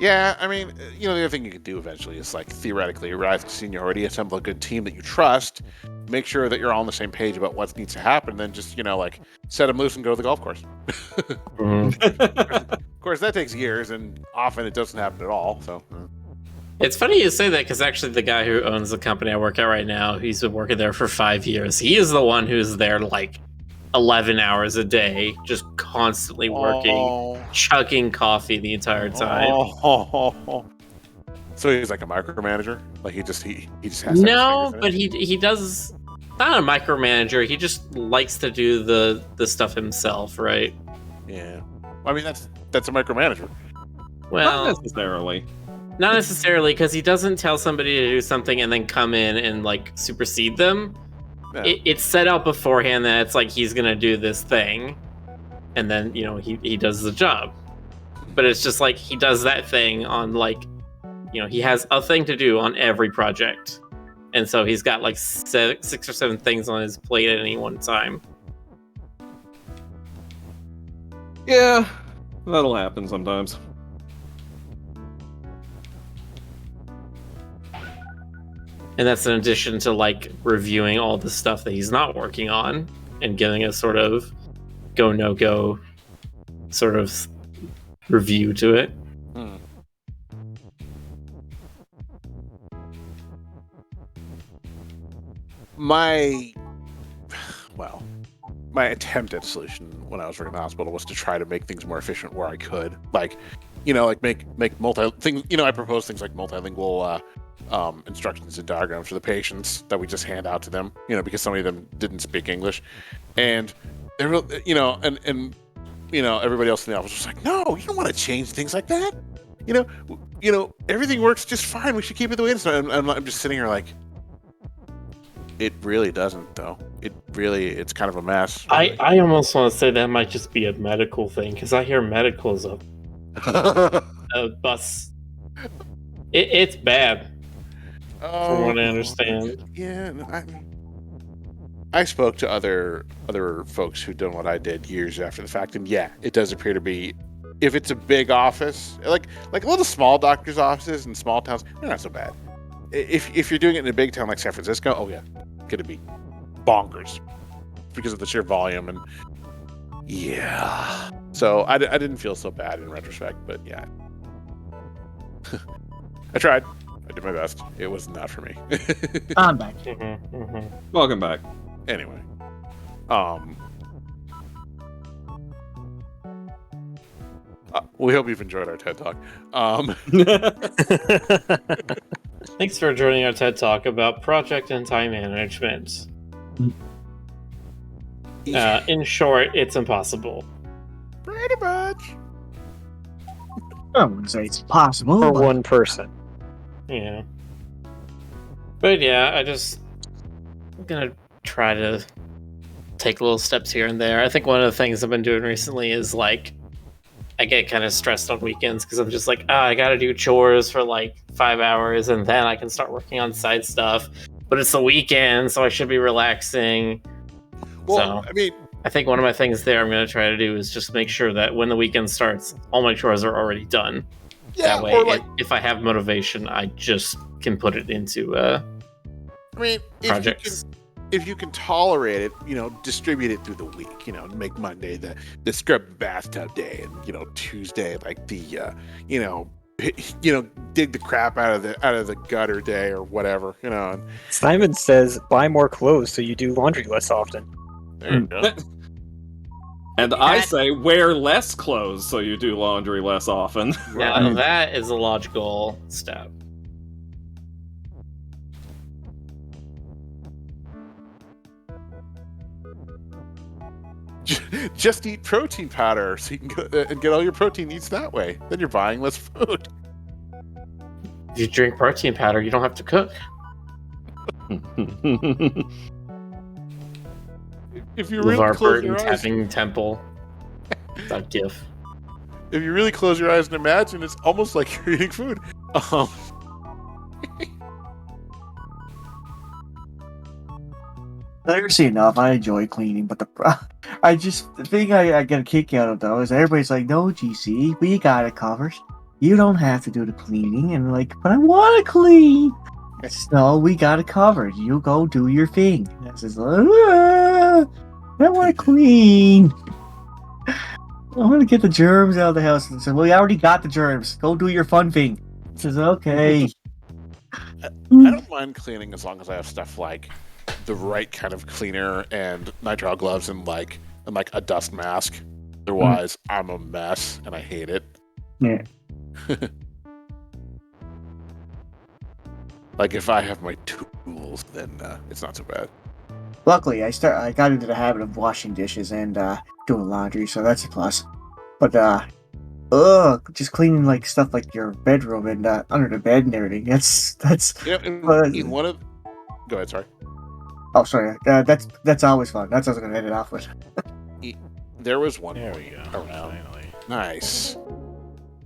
yeah, I mean, the other thing you could do eventually is theoretically rise to seniority, assemble a good team that you trust, make sure that you're all on the same page about what needs to happen, and then just set them loose and go to the golf course. Mm-hmm. Of course, that takes years, and often it doesn't happen at all. So It's funny you say that because actually the guy who owns the company I work at right now, he's been working there for 5 years. He is the one who's there 11 hours a day, just constantly working, chugging coffee the entire time. So he's like a micromanager. Like he just has. To have his No, fingers in but it? he does not a micromanager. He just likes to do the stuff himself, right? Yeah. I mean that's a micromanager. Well, Not necessarily. not necessarily, because he doesn't tell somebody to do something and then come in and like supersede them. Yeah. It's set out beforehand that it's like he's gonna do this thing, and then he does the job. But it's just like he does that thing on like he has a thing to do on every project, and so he's got like 6 or 7 things on his plate at any one time. Yeah, that'll happen sometimes. And that's in addition to like reviewing all the stuff that he's not working on and giving a sort of go no go sort of review to it. My attempt at a solution when I was working in the hospital was to try to make things more efficient where I could, like make multi things. I propose things like multilingual instructions and diagrams for the patients that we just hand out to them. Because so many of them didn't speak English, and they were, and everybody else in the office was like, "No, you don't want to change things like that. Everything works just fine. We should keep it the way it is." And I'm just sitting here like, it really doesn't, though. It's kind of a mess. Really. I almost want to say that might just be a medical thing, because I hear medical is a bus. It's bad. From what I understand. Yeah, I spoke to other folks who've done what I did years after the fact, and yeah, it does appear to be. If it's a big office, like little small doctors' offices in small towns, they're not so bad. If you're doing it in a big town like San Francisco, oh yeah, gonna be bonkers because of the sheer volume and yeah. So I didn't feel so bad in retrospect, but yeah, I tried. I did my best. It was not for me. I'm back. Welcome back. Anyway, we hope you've enjoyed our TED Talk. Thanks for joining our TED Talk about project and time management. In short, it's impossible. Pretty much. I wouldn't say it's possible. For but one person. Yeah. But yeah, I'm gonna try to take little steps here and there. I think one of the things I've been doing recently is like, I get kind of stressed on weekends because I'm just like, I gotta do chores for like 5 hours and then I can start working on side stuff. But it's the weekend, so I should be relaxing. Well, So, I mean, I think one of my things there I'm gonna try to do is just make sure that when the weekend starts, all my chores are already done. yeah, That way, or like, if I have motivation, I just can put it into I mean, projects. if you can tolerate it, distribute it through the week. Make Monday the scrub bathtub day, and Tuesday like the dig the crap out of the gutter day or whatever. And Simon says buy more clothes so you do laundry less often. there you go. And I say wear less clothes so you do laundry less often. Now that is a logical step. Just eat protein powder so you can go and get all your protein needs that way. Then you're buying less food. If you drink protein powder, you don't have to cook. If you really LeVar close your Burton's eyes, having temple. That gif. if you really close your eyes and imagine, it's almost like you're eating food. Seriously enough, I enjoy cleaning, but the thing I get a kick out of though is everybody's like, "No, GC, we got it covered. You don't have to do the cleaning." And like, but I want to clean. I says, "No, we got it covered. You go do your thing." And I says, I want to clean. I want to get the germs out of the house. And I said, "Well, you already got the germs. Go do your fun thing." I says, "Okay." I don't mind cleaning as long as I have stuff like the right kind of cleaner and nitrile gloves and like a dust mask. Otherwise, I'm a mess and I hate it. Yeah. Like if I have my tools, then it's not so bad. Luckily, I got into the habit of washing dishes and doing laundry, so that's a plus. But just cleaning like stuff like your bedroom and under the bed and everything. That's. In one of, go ahead. Sorry. Oh, sorry. That's always fun. That's what I was gonna end it off with. There was one There point we go. around. Finally. Nice.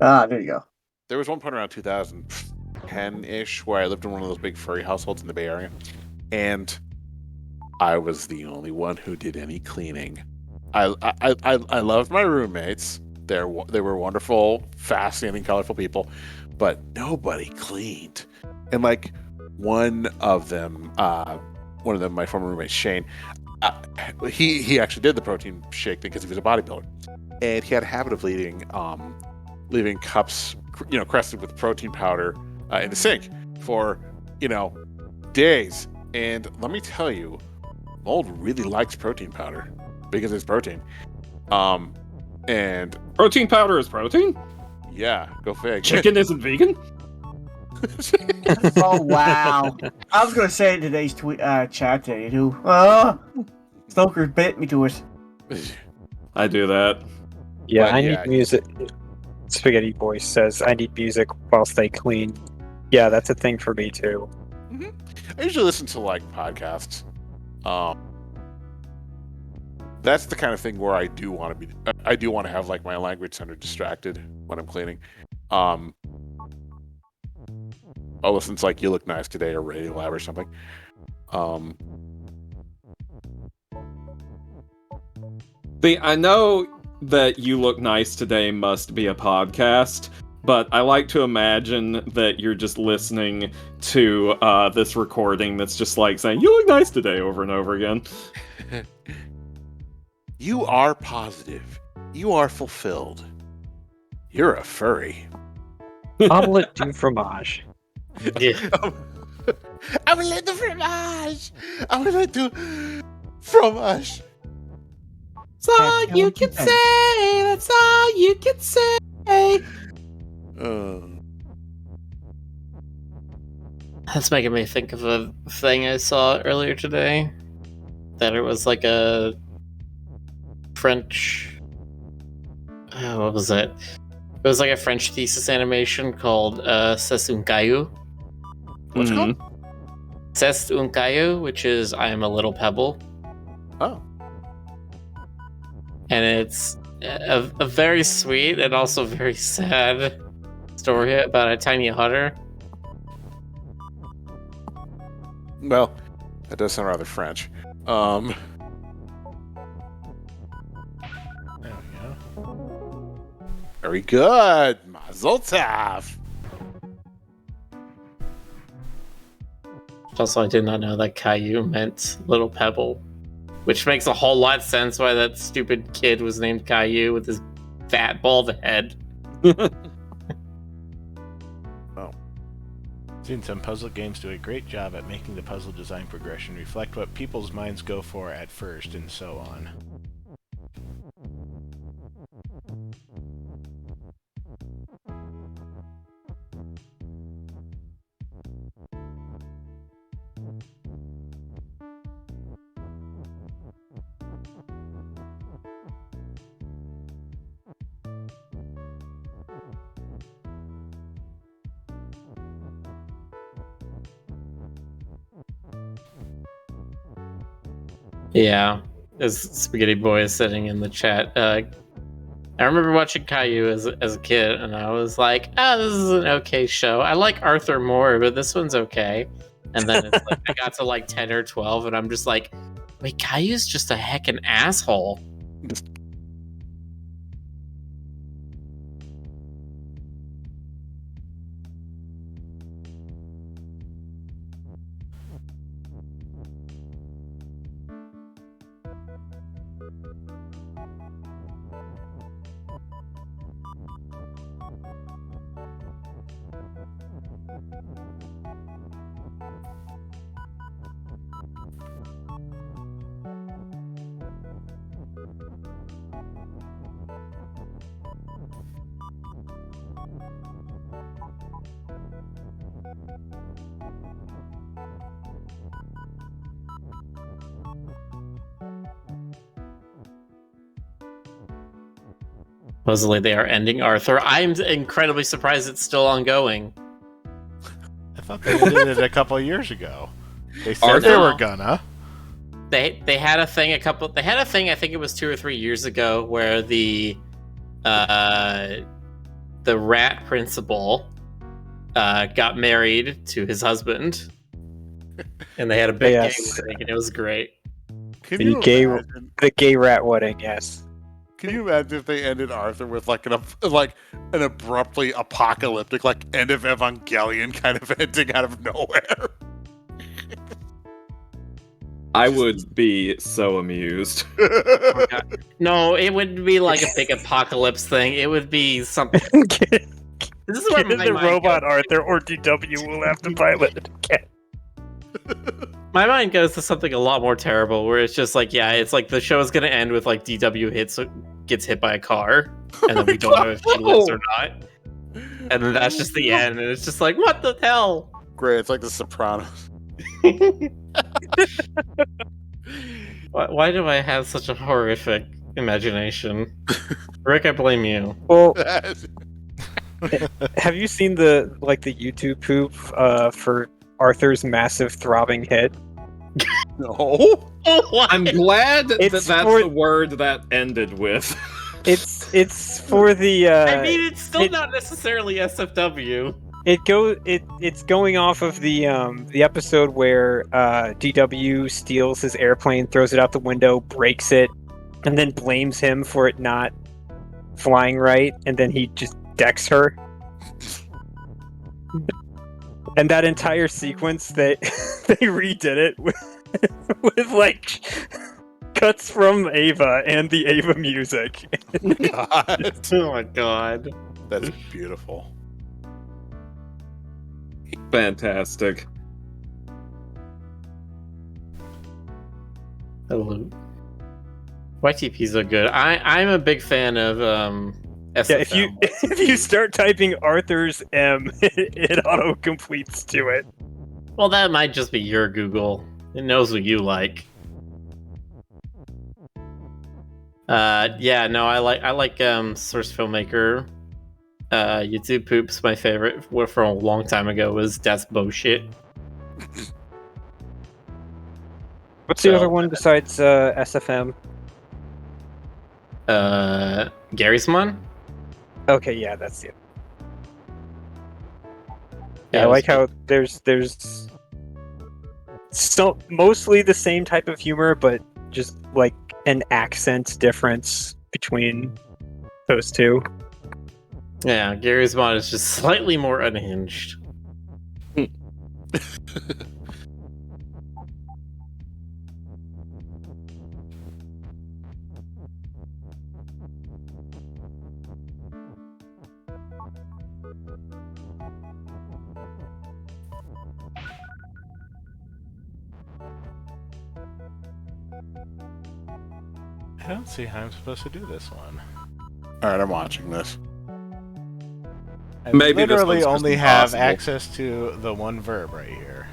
There you go. There was one point around 2010-ish where I lived in one of those big furry households in the Bay Area, and I was the only one who did any cleaning. I loved my roommates. They were wonderful, fascinating, colorful people, but nobody cleaned. And like one of them, my former roommate Shane, he actually did the protein shake thing because he was a bodybuilder, and he had a habit of leaving cups, crusted with protein powder in the sink for days. And let me tell you, mold really likes protein powder because it's protein. And Protein powder is protein? yeah, go fig. Chicken isn't vegan? Oh wow! I was gonna say in today's chat today too. Stoker bit me to it. I do that. Yeah, But I yeah, need music. Spaghetti Boy says I need music whilst they clean. Yeah, that's a thing for me too. I usually listen to like podcasts. That's the kind of thing where I do want to have like my language center distracted when I'm cleaning. I'll listen to like "You Look Nice Today" or Radio Lab or something. See, I know that "You Look Nice Today" must be a podcast, but I like to imagine that you're just listening to this recording that's just like saying "You look nice today" over and over again. You are positive. You are fulfilled. You're a furry. Omelette du fromage. Yeah. Omelette du fromage. Omelette du fromage. That's all you can say. That's all you can say. That's making me think of a thing I saw earlier today. That it was like a French. What was it? It was like a French thesis animation called C'est un caillou. What's it called? C'est un caillou, which is I am a little pebble. Oh. And it's a very sweet and also very sad story about a tiny otter. Well, that does sound rather French. There we go. Very good. Mazel tov. Also, I did not know that caillou meant little pebble, which makes a whole lot of sense why that stupid kid was named Caillou with his fat bald head. Seen some puzzle games do a great job at making the puzzle design progression reflect what people's minds go for at first, and so on. Yeah, as Spaghetti Boy is sitting in the chat. I remember watching Caillou as a kid, and I was like, "Oh, this is an okay show. I like Arthur more, but this one's okay." And then it's like I got to like 10 or 12, and I'm just like, "Wait, Caillou's just a heckin' asshole." Supposedly they are ending Arthur. I'm incredibly surprised it's still ongoing. I thought they ended it a couple of years ago. They said Arthur? they were gonna. They had a thing I think it was 2 or 3 years ago where the rat principal got married to his husband, and they had a big Yes. gay wedding, and it was great. Can The you imagine? gay rat wedding, yes. Can you imagine if they ended Arthur with like an abruptly apocalyptic, like end of Evangelion kind of ending out of nowhere? I would be so amused. Oh, God. No, it wouldn't be like a big apocalypse thing. It would be something. Get This is what my the mind robot goes. Arthur, or DW will have to pilot it again. My mind goes to something a lot more terrible, where it's just like, yeah, it's like the show is gonna end with like DW gets hit by a car, and then we don't know if she lives or not, and then that's just the end, and it's just like, what the hell? Great, it's like The Sopranos. Why do I have such a horrific imagination? Rick, I blame you. Well, have you seen the YouTube poop for Arthur's massive throbbing head? No. I'm glad that It's that's for- the word that ended with. It's for the I mean, it's still not necessarily SFW. it's going off of the episode where DW steals his airplane, throws it out the window, breaks it, and then blames him for it not flying right, and then he just decks her. And that entire sequence, they redid it with like cuts from Ava and the Ava music. God. Oh my god. That's beautiful. Fantastic. Hello. YTPs are good. I'm a big fan of SFM. Yeah, if you start typing Arthur's M, it auto completes to it. Well, that might just be your Google. It knows what you like. Yeah, no, I like Source Filmmaker. YouTube Poops, my favorite from a long time ago was That's Bullshit. What's the other one besides SFM? Gary's Mon? Okay, yeah, that's it. Yeah, I it was like how there's still mostly the same type of humor, but just like an accent difference between those two. Yeah, Gary's Mod is just slightly more unhinged. I don't see how I'm supposed to do this one. Alright, I'm watching this. I Maybe this literally one's just only have impossible. access to the one verb right here.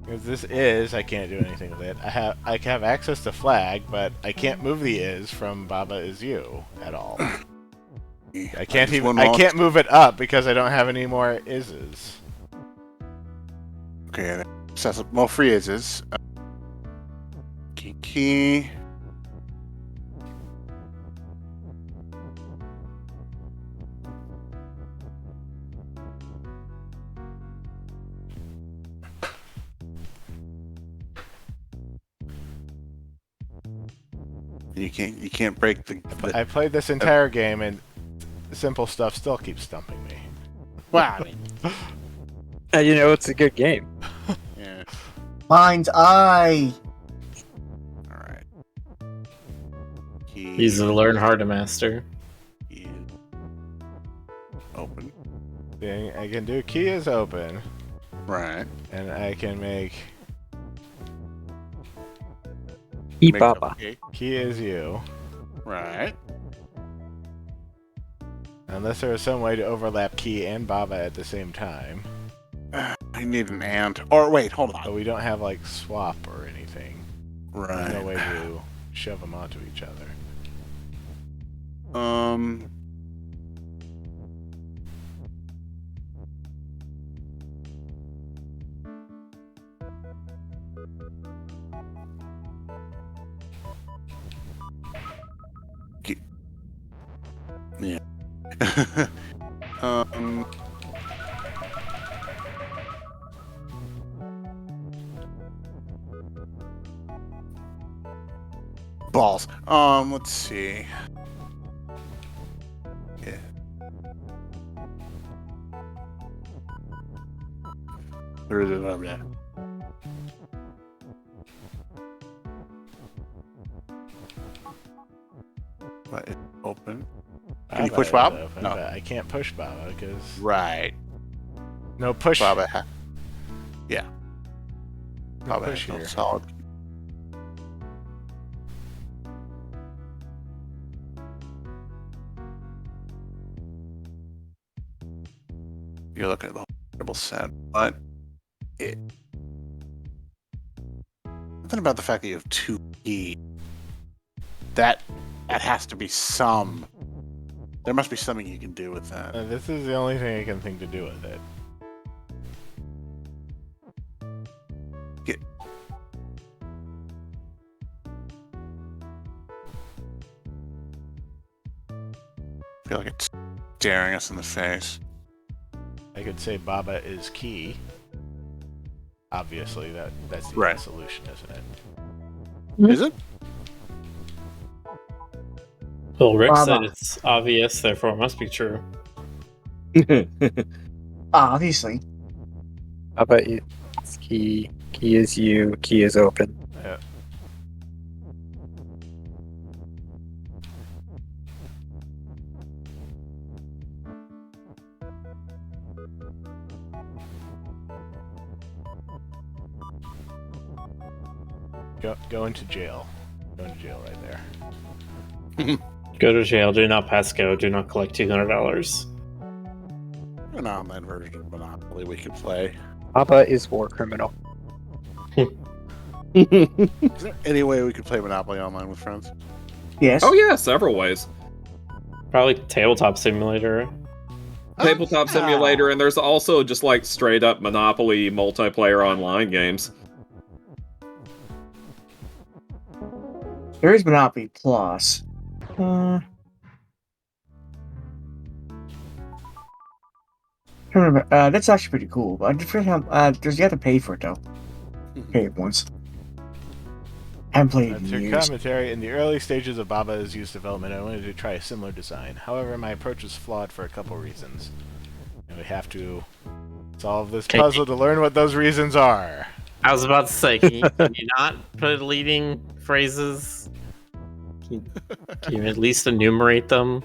Because this is, I can't do anything with it. I have access to flag, but I can't move the is from Baba Is You at all. I can't move it up because I don't have any more is's. Okay, then. More free is. Kiki. You can't break the I played this entire game and simple stuff still keeps stumping me. wow. You know, it's a good game. Yeah. Mind's eye. All right. Easy to learn, hard to master. Key is open. Thing I can do key is open, Right. and I can make Eat Make Baba. up cake. key is you. Right. Unless there is some way to overlap Key and Baba at the same time. I need an ant. Or wait, hold on. But we don't have, like, swap or anything. Right. There's no way to shove them onto each other. Yeah. Balls. Let's see. Yeah. Where is it over there? What is open? Can you push is Bob? open, No. But I can't push Baba because Right. no push. Baba yeah. No Baba push has no here. solid. You're looking at the whole set, but something about the fact that you have 2 keys. That has to be some. There must be something you can do with that. This is the only thing I can think to do with it. I feel like it's staring us in the face. I could say Baba is Key. Obviously, that's the Right. solution, isn't it? Is it? Well, Rick Baba. said it's obvious, therefore it must be true. Obviously. How about you? It's key. Key is you. Key is open. Yeah. Go into jail. Go into jail right there. Go to jail, do not pass go, do not collect $200. An online version of Monopoly we could play. Papa is war criminal. Is there any way we could play Monopoly online with friends? Yes. Oh yeah, several ways. Probably Tabletop Simulator. Tabletop Ah. Simulator, and there's also just like straight up Monopoly multiplayer online games. There is Monopoly Plus. Remember, that's actually pretty cool. But I forget how. There's you have to pay for it though. Pay it once. I haven't played it That's in your years. commentary. In the early stages of Baba's use development, I wanted to try a similar design. However, my approach was flawed for a couple reasons. And we have to solve this Okay. puzzle to learn what those reasons are. I was about to say, can you not put leading phrases? Can you at least enumerate them?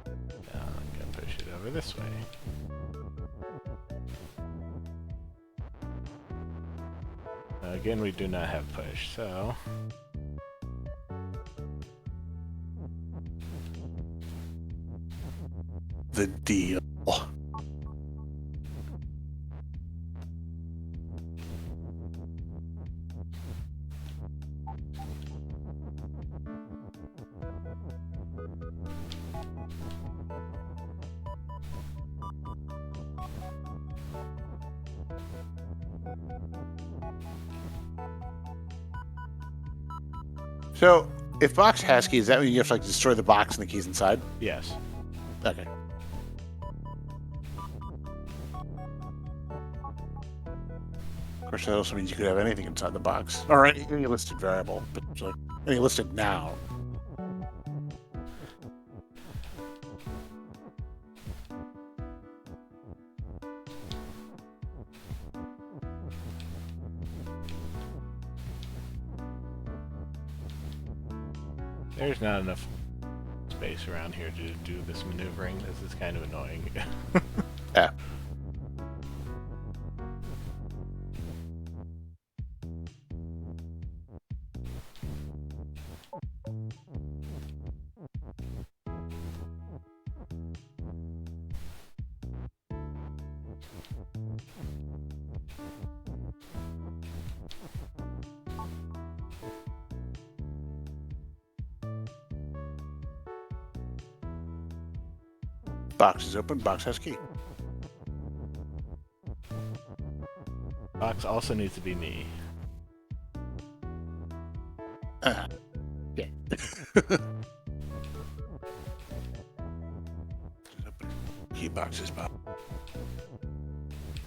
I'm gonna push it over this way. Again, we do not have push, so The deal. So, if box has keys, that means you have to like destroy the box and the keys inside? yes. Okay. Of course, that also means you could have anything inside the box. Or any listed variable, but like, any listed now. There's not enough space around here to do this maneuvering. This is kind of annoying. Yeah. Box is open. Box has key. Box also needs to be me. Yeah. Key box is box.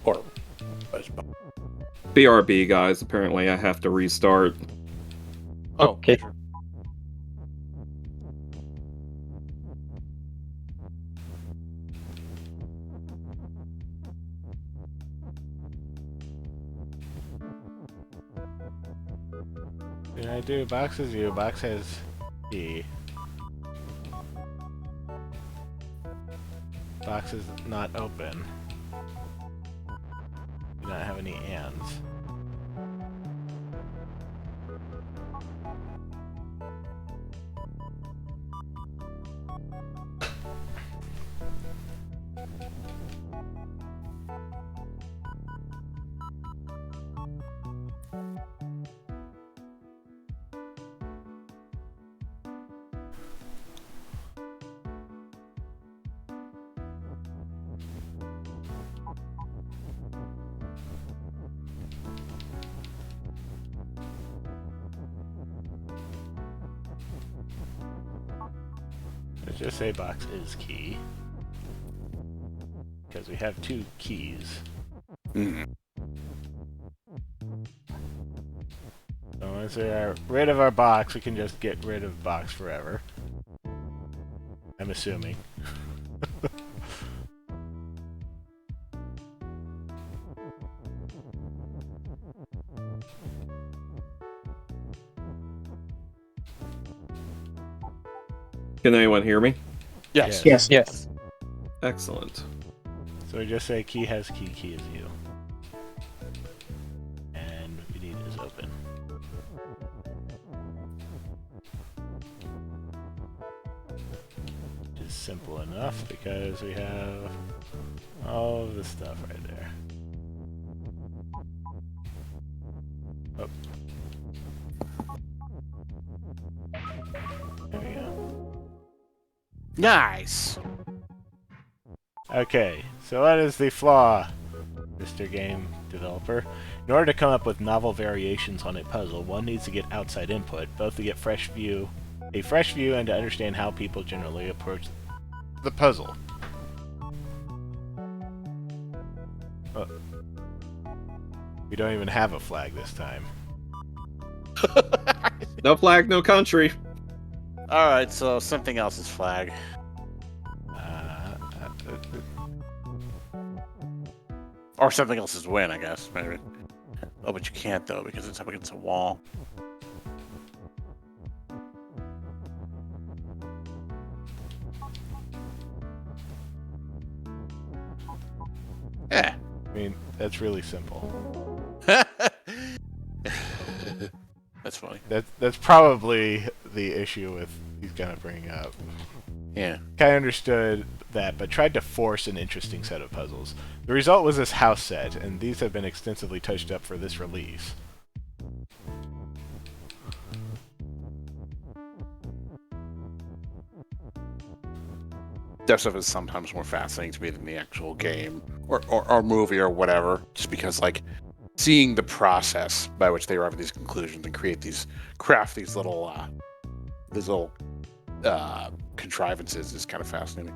Or BRB, guys. Apparently, I have to restart. Okay. Did I do box is you? Box has key. Box is not open. Do not have any ands. Let's just say box is key. Because we have 2 keys. Mm. So once we are rid of our box, we can just get rid of box forever. I'm assuming. Can anyone hear me? Yes. Yes. Yes. Excellent. So we just say key has key, key is you. And we need is open. Which is simple enough because we have all of this stuff right there. Oh. There we go. Nice. Okay, so what is the flaw, Mr. Game Developer? In order to come up with novel variations on a puzzle, one needs to get outside input, both to get a fresh view, and to understand how people generally approach the puzzle. Oh. We don't even have a flag this time. No flag, no country. All right, so something else's flag. Or something else's win, I guess. Maybe. Oh, but you can't though because it's up against a wall. Yeah. I mean, that's really simple. That's funny. That's probably the issue with he's kind of bringing up. Yeah. Kind of understood that, but tried to force an interesting set of puzzles. The result was this house set, and these have been extensively touched up for this release. That stuff is sometimes more fascinating to me than the actual game or movie or whatever, just because like seeing the process by which they arrive at these conclusions and craft these little contrivances is kind of fascinating.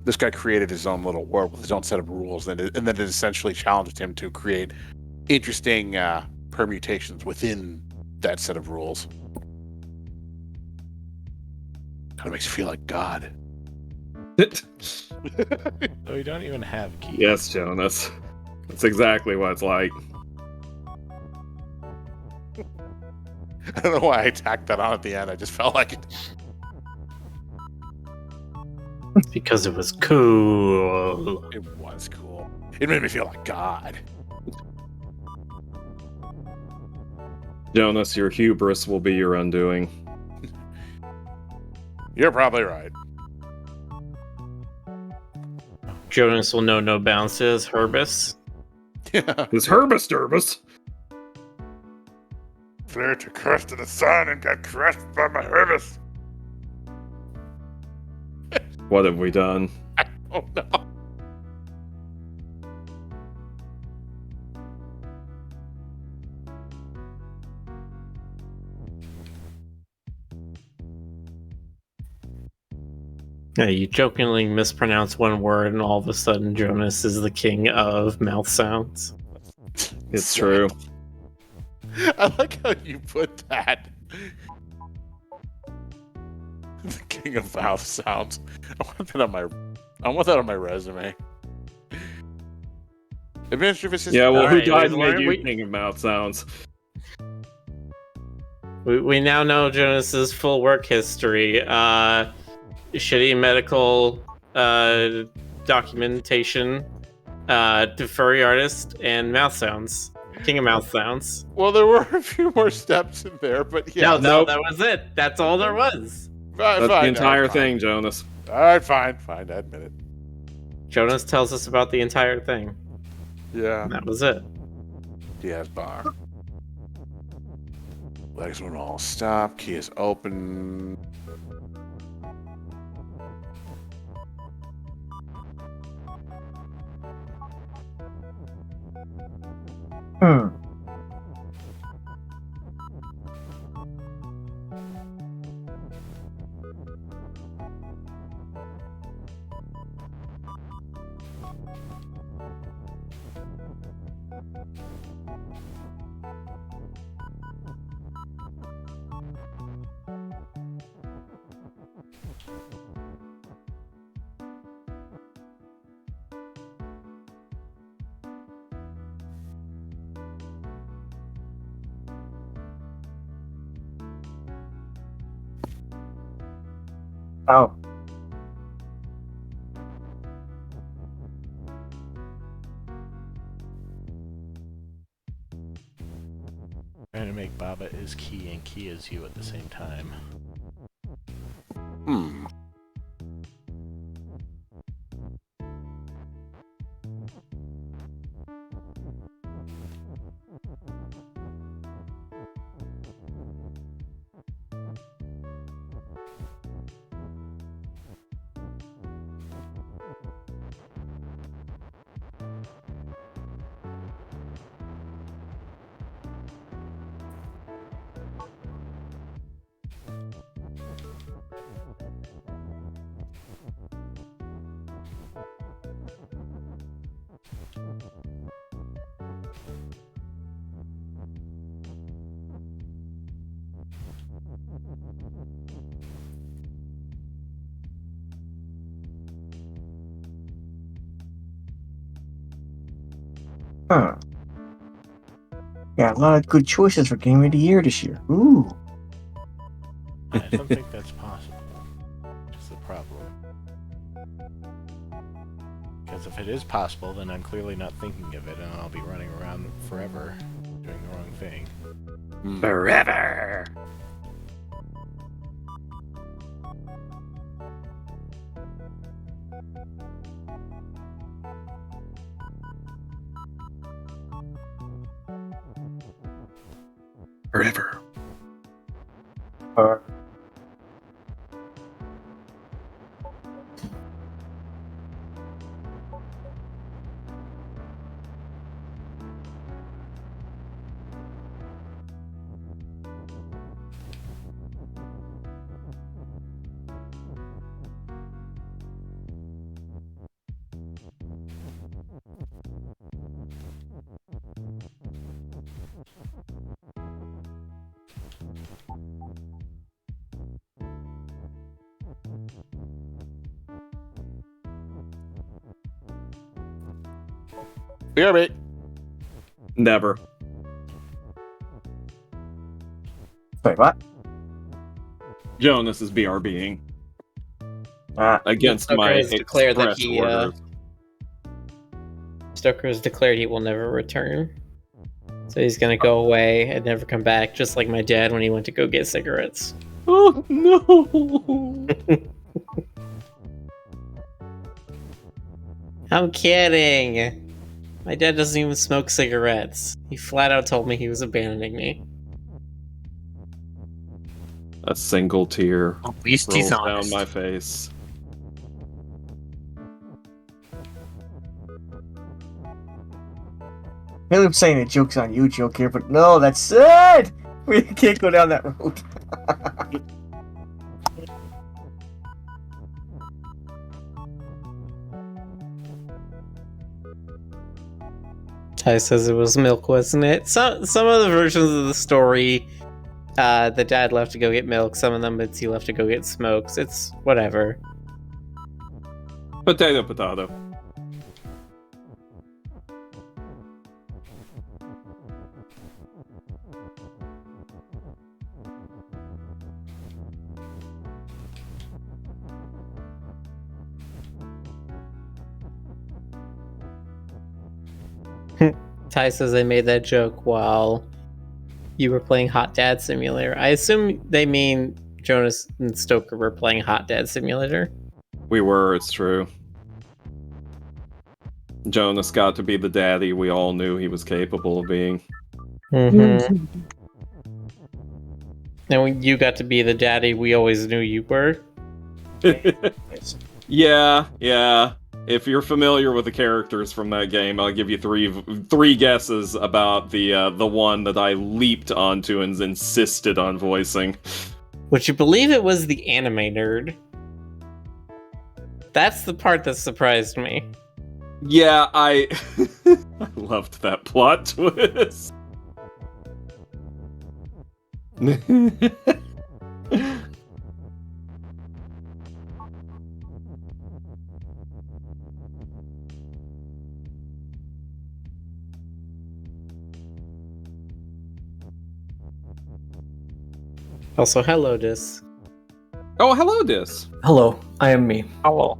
This guy created his own little world with his own set of rules, and then it essentially challenged him to create interesting permutations within that set of rules. Kind of makes you feel like God. So we don't even have keys. Yes, Jonas. That's exactly what it's like. I don't know why I tacked that on at the end. I just felt like it. Because it was cool. It was cool. It made me feel like God. Jonas, your hubris will be your undoing. You're probably right. Jonas will know no bounds to his Herbus. Yeah. His Herbus Derbus. Flew to crest of the sun and got crushed by my Herbus. What have we done? Oh no. Yeah, you jokingly mispronounce one word, and all of a sudden, Jonas is the king of mouth sounds. It's true. I like how you put that. The king of mouth sounds. I want that on my resume. Administrative assistant. Yeah, well, All who right, died we've and made learned- you we- king of mouth sounds? We now know Jonas's full work history. Shitty medical documentation, furry artist, and mouth sounds. King of mouth sounds. Well, there were a few more steps in there, but yeah. No, that was it. That's all there was. Fine, That's the fine, entire fine. thing, Jonas. All right, fine, I admit it. Jonas tells us about the entire thing. Yeah. And that was it. Diaz bar. Legs won't all stop. Key is open. Hmm. Oh. Trying to make Baba is key and key is you at the same time. Hmm. Huh. Yeah, a lot of good choices for Game of the Year this year. Ooh. I don't think that's possible. Which is the problem. Because if it is possible, then I'm clearly not thinking of it, and I'll be running around forever doing the wrong thing. Forever! Forever. BRB. Never. Wait, what? Jonas is BRBing Uh, against Stoker my has declared that express he, orders. Stoker has declared he will never return. So he's gonna go away and never come back, just like my dad when he went to go get cigarettes. Oh no! I'm kidding! My dad doesn't even smoke cigarettes. He flat out told me he was abandoning me. A single tear At least rolls he's down honest. my face. I'm saying a joke's on you joke here, but no, that's sad! We can't go down that road. Ty says it was milk, wasn't it? Some of the versions of the story, the dad left to go get milk. Some of them, it's he left to go get smokes. It's whatever. Potato, potato. Ty says they made that joke while you were playing Hot Dad Simulator. I assume they mean Jonas and Stoker were playing Hot Dad Simulator. We were, it's true. Jonas got to be the daddy we all knew he was capable of being. Mm-hmm. And when you got to be the daddy we always knew you were. Yeah. If you're familiar with the characters from that game, I'll give you three guesses about the one that I leaped onto and insisted on voicing. Would you believe it was the anime nerd? That's the part that surprised me. Yeah, I loved that plot twist. Also, hello, Dis. Oh, hello, Dis. Hello, I am me. Hello.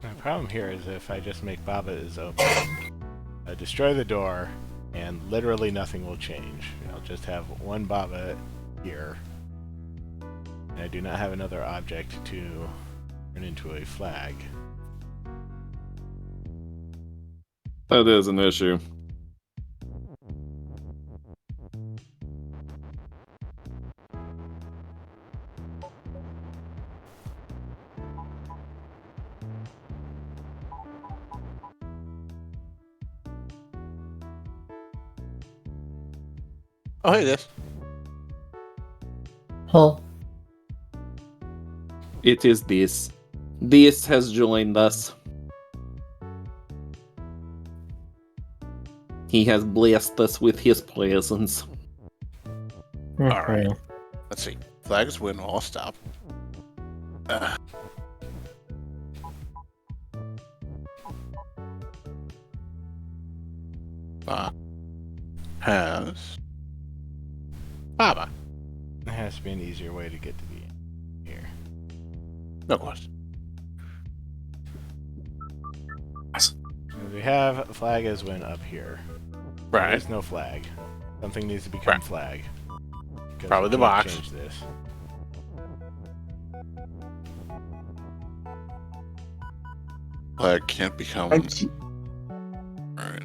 The problem here is if I just make Baba is open, I destroy the door, and literally nothing will change. I'll just have one Baba here, and I do not have another object to turn into a flag. That is an issue. Oh, hey, this. Huh. It is this. This has joined us. He has blessed us with his presence. All right. Let's see. Flags win. I'll stop. Has Baba. There has to be an easier way to get to the end here. No question. We have flag as win up here. Right. There's no flag. Something needs to become Right. flag. Because Probably we the can't box. Change this. Flag can't become. And Right.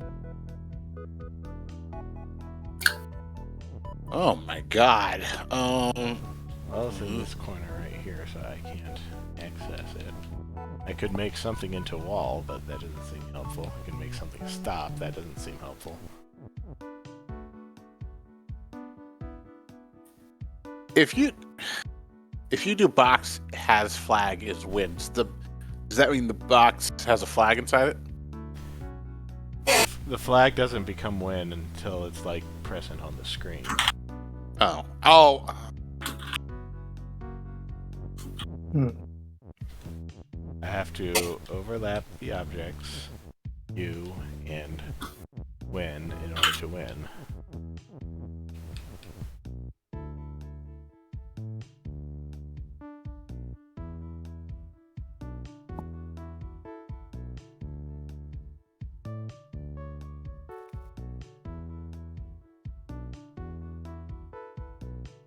Oh my god. Well, it's in this corner right here, so I can't access it. I could make something into a wall, but that doesn't seem helpful. I can make something stop. That doesn't seem helpful. If you do box has flag is wins. Does that mean the box has a flag inside it? The flag doesn't become win until it's like present on the screen. Oh. I have to overlap the objects, U and win, in order to win.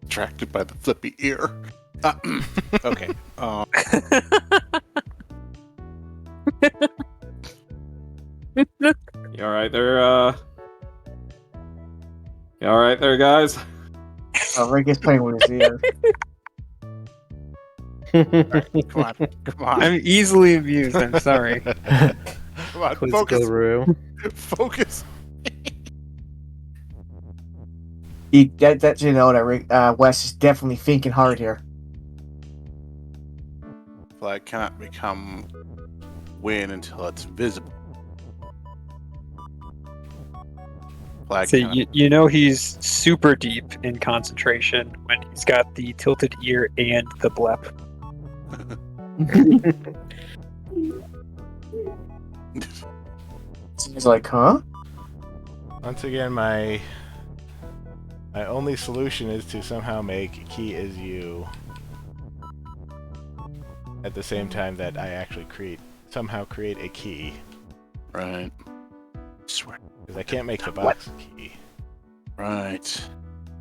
Attracted by the flippy ear. Okay. You alright there, You alright there, guys? Rick is playing with his ear. Come on. I'm easily amused. I'm sorry. Come on. Please Focus. go, Roo. Focus. That you know that Rick, Wes is definitely thinking hard here. Flag cannot become win until it's visible. Flag So cannot- you know he's super deep in concentration when he's got the tilted ear and the blep. He's like, huh? Once again, my only solution is to somehow make key is you at the same time that I actually somehow create a key. Right. Swear. Because I can't make the box key. Right.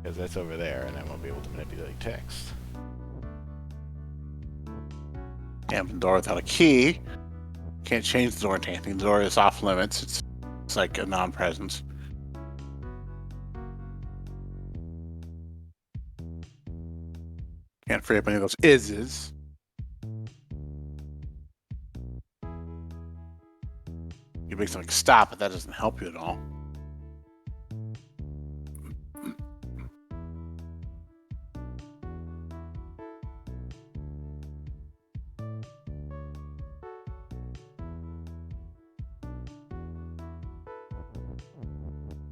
Because that's over there and I won't be able to manipulate text. Can't open the door without a key. Can't change the door into anything. The door is off limits. It's like a non-presence. Can't free up any of those ises. You make something stop, but that doesn't help you at all.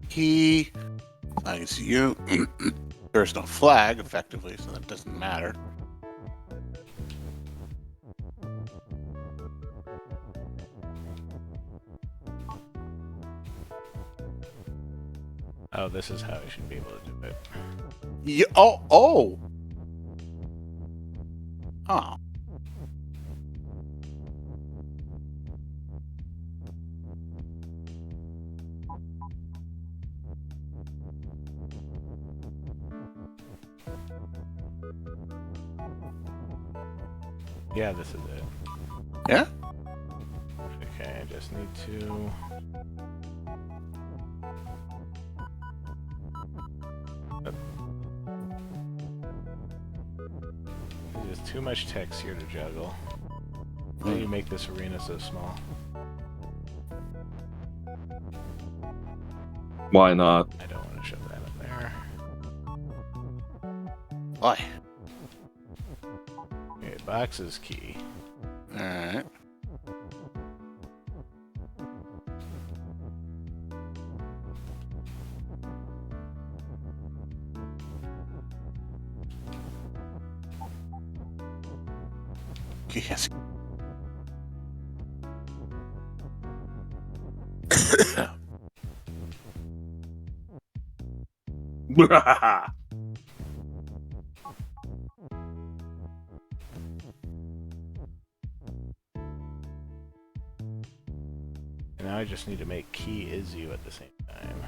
Key. I see you. There's no flag, effectively, so that doesn't matter. Oh, this is how I should be able to do it. Yeah, oh! Oh! Yeah, this is it. Yeah? Okay, I just need to... There's just too much text here to juggle. Why do you make this arena so small? Why not? I don't want to shove that up there. Why? Okay, box is key. Alright. Yes. And now I just need to make key is you at the same time.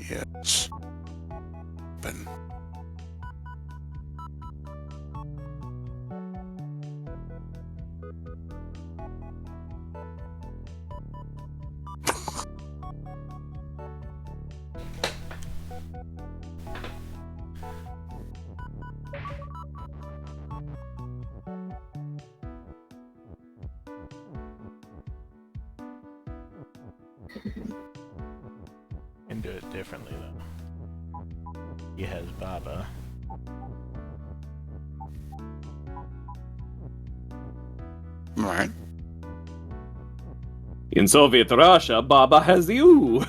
Yes. Open. And do it differently though. He has Baba. Alright. In Soviet Russia, Baba has you.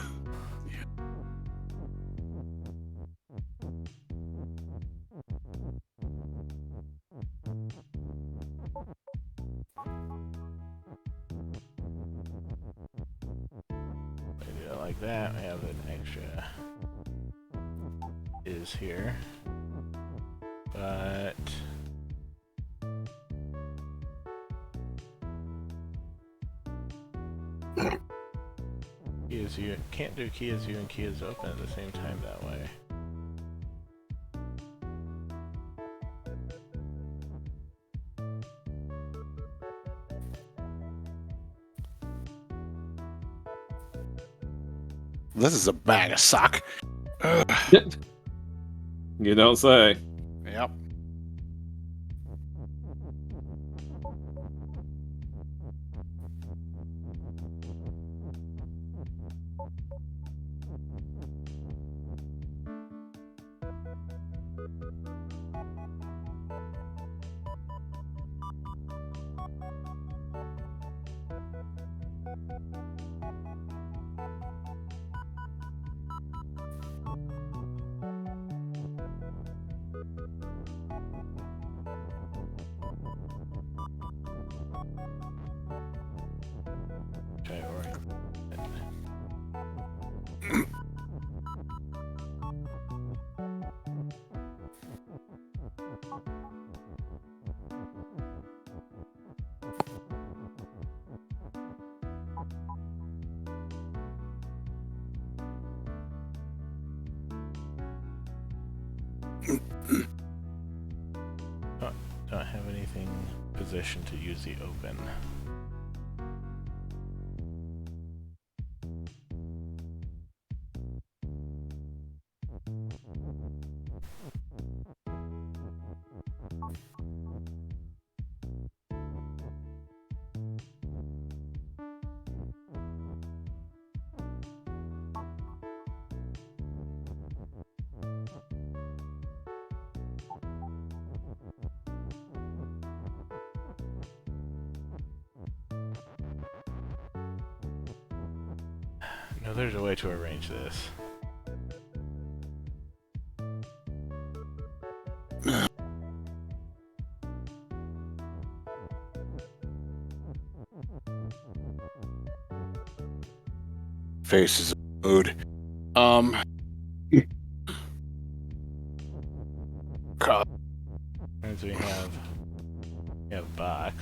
I do it like that. I have an extra is here. But key is you can't do key is you and key is open at the same time that way. This is a bag of sock. Ugh. You don't say. Yep. Try to orient it. Don't have anything positioned to use the open. No, there's a way to arrange this. Faces of mood. As we have box.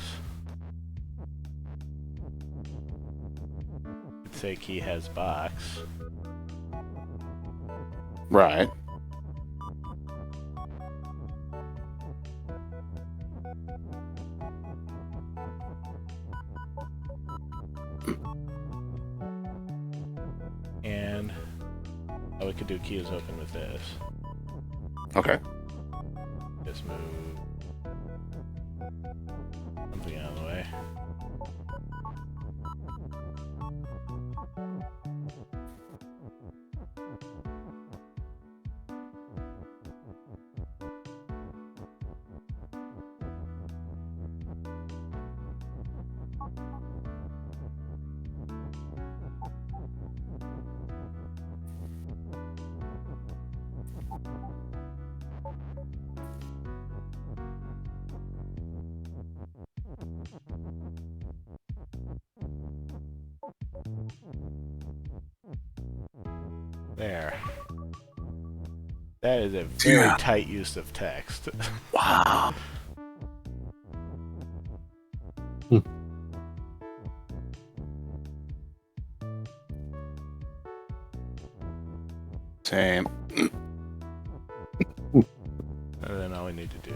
Let's say key has box. Right. And we could do key is open with this. Okay. Just move something out of the way. There. That is a very tight use of text. Wow. Same. And then all we need to do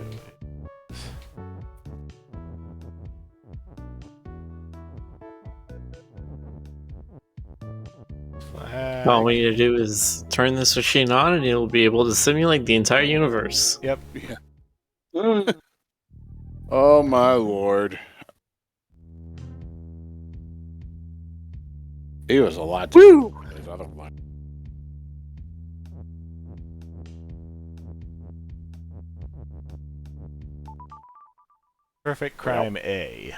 is flag. All we need to do is turn this machine on and it'll be able to simulate the entire universe. Yep. Oh my lord. He was a lot to do with his other one. Perfect crime A.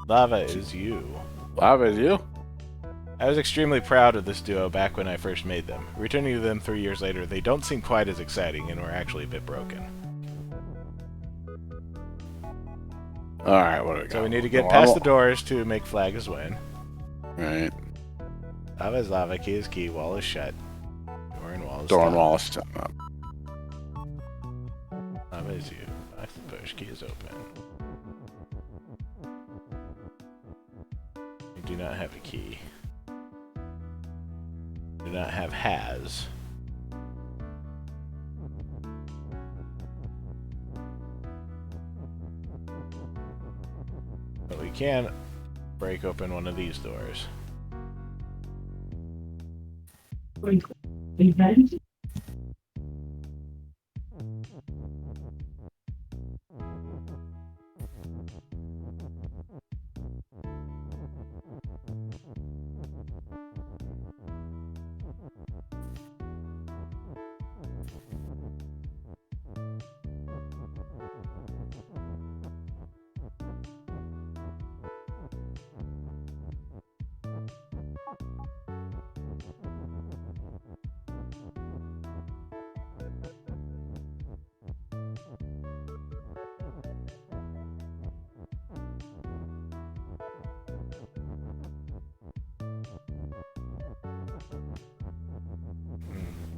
Lava is you. Lava is you? I was extremely proud of this duo back when I first made them. Returning to them 3 years later, they don't seem quite as exciting and were actually a bit broken. Alright, what do we got? So we need to get past the doors to make flag is win. Right. Lava is lava, key is key, wall is shut. Door and wall is Door and stop. wall is stuck up. Lava is you. Box the push, key is open. You do not have a key. Do not have has. But we can break open one of these doors.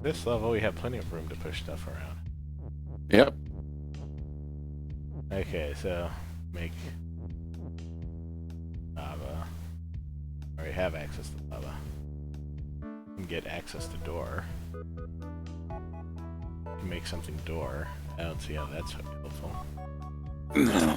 This level, we have plenty of room to push stuff around. Yep. Okay, so make lava. Already have access to lava. And get access to door. Make something door. I don't see how that's helpful. No.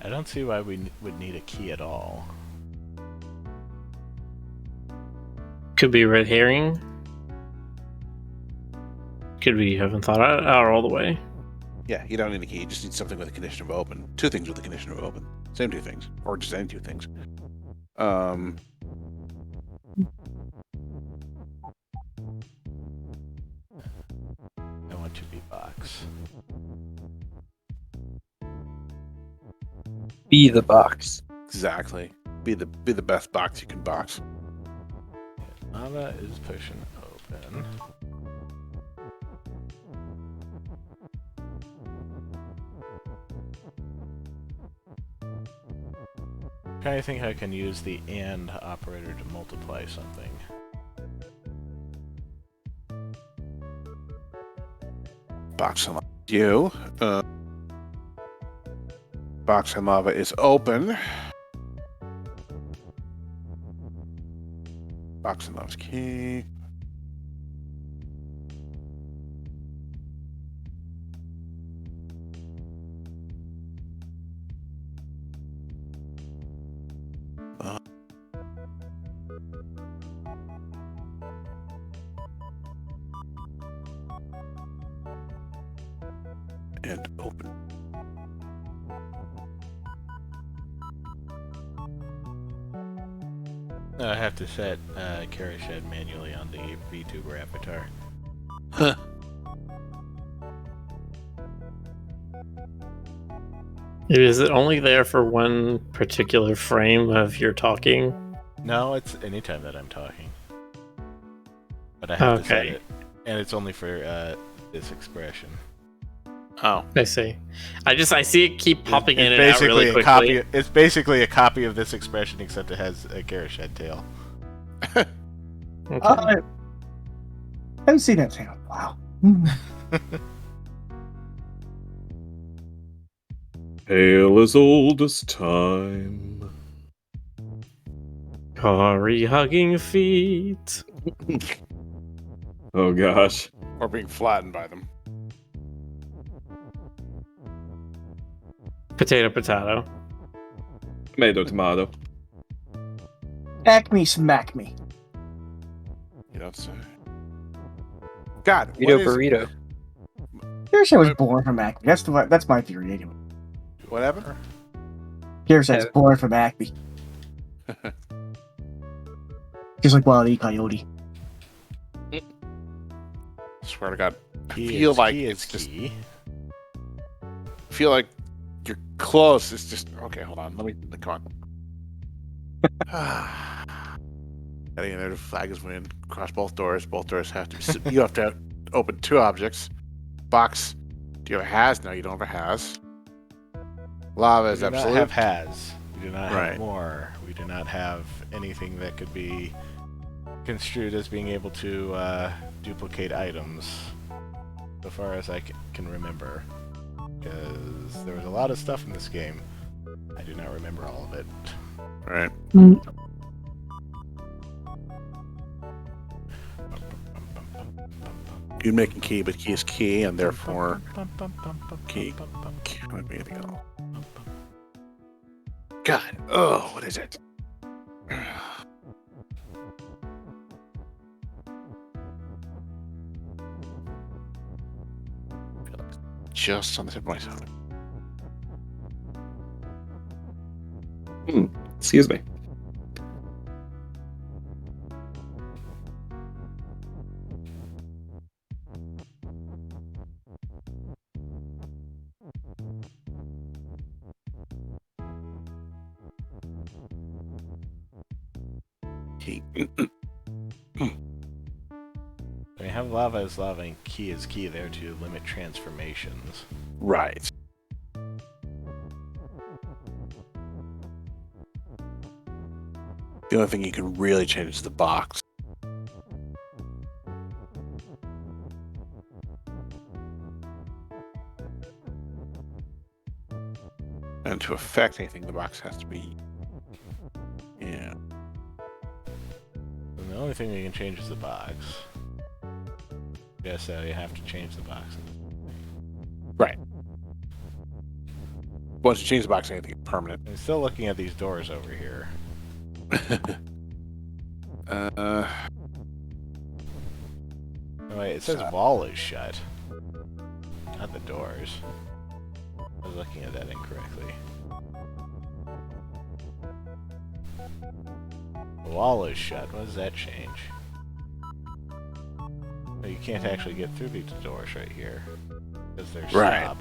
I don't see why we would need a key at all. Could be red herring. Could be you haven't thought it out all the way. Yeah, you don't need a key. You just need something with a condition of open. Two things with a condition of open. Same two things, or just any two things. I want to be box. Be the box. Exactly. Be the best box you can box. Lava is pushing open. Trying to think how I can use the AND operator to multiply something. Box and lava. You. Box and lava is open. Box and lava's key. And open. I have to set Carry Shed manually on the VTuber avatar. Huh. Is it only there for one particular frame of your talking? No, it's anytime that I'm talking. But I have to set Okay. it. And it's only for this expression. Oh. I see. I see it keep popping in It's and out really quickly. It's basically a copy of this expression, except it has a Carry Shed tail. Okay. I haven't seen that thing in a while. Hail as old as time. Kari hugging feet. Oh gosh. Or being flattened by them. Potato, potato. Tomato, tomato. Acme smack me. You don't say. God, Burrito, what is burrito. Kirsten was born from Acme. That's my theory anyway. whatever? Kirsten's born from Acme. Just like Wile E. Coyote. Swear to God, I Key feel is like key it's is just. key. I feel like you're close. It's just okay. Hold on. Let me come on. Getting in there to flag is win. Cross both doors. Both doors have to be. You have to open two objects. Box. Do you have a has? No, you don't have a has. Lava We is do not absolute. have has. We do not Right. have more. We do not have anything that could be construed as being able to duplicate items, so far as I can remember. Because there was a lot of stuff in this game. I do not remember all of it. Right. You're making key, but key is key, and therefore key can't be anything else. God. Oh, what is it? Just on the tip of my tongue. Excuse me. Key. We have lava as lava and key is key there to limit transformations. Right. The only thing you can really change is the box. And to affect anything, the box has to be. Yeah. And the only thing we can change is the box. Yes, you have to change the box. Right. Once you change the box, anything is permanent. I'm still looking at these doors over here. Oh, wait, it says wall is shut. Not the doors. I was looking at that incorrectly. The wall is shut. What does that change? Oh, you can't actually get through these doors right here. Because they're Right. stop.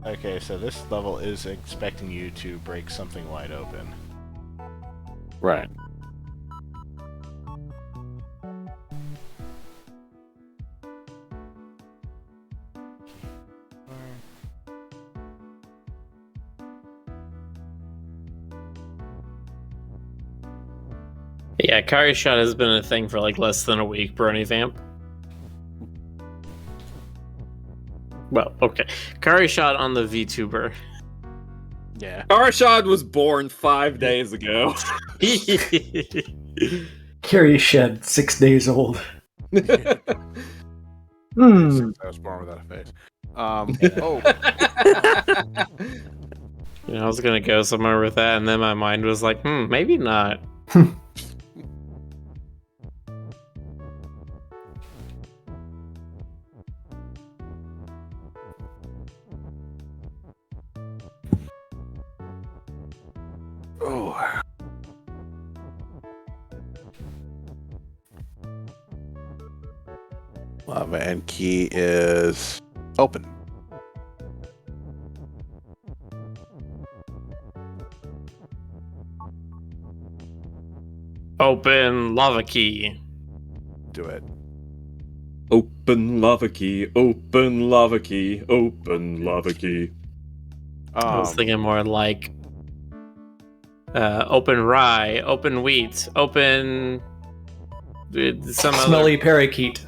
Okay, so this level is expecting you to break something wide open. Right. Yeah, Kari Shot has been a thing for like less than a week, Brony Vamp. Well, okay. Kari Shot on the VTuber. Yeah. Arshad was born 5 days ago. Carrie Shed, 6 days old. Hmm. I was born without a face. You know, I was gonna go somewhere with that, and then my mind was like, maybe not. Oh. Lava and key is open. Open lava key. Do it. Open lava key, open lava key, open lava key. I was thinking more like open rye, open wheat, open some Smelly parakeet.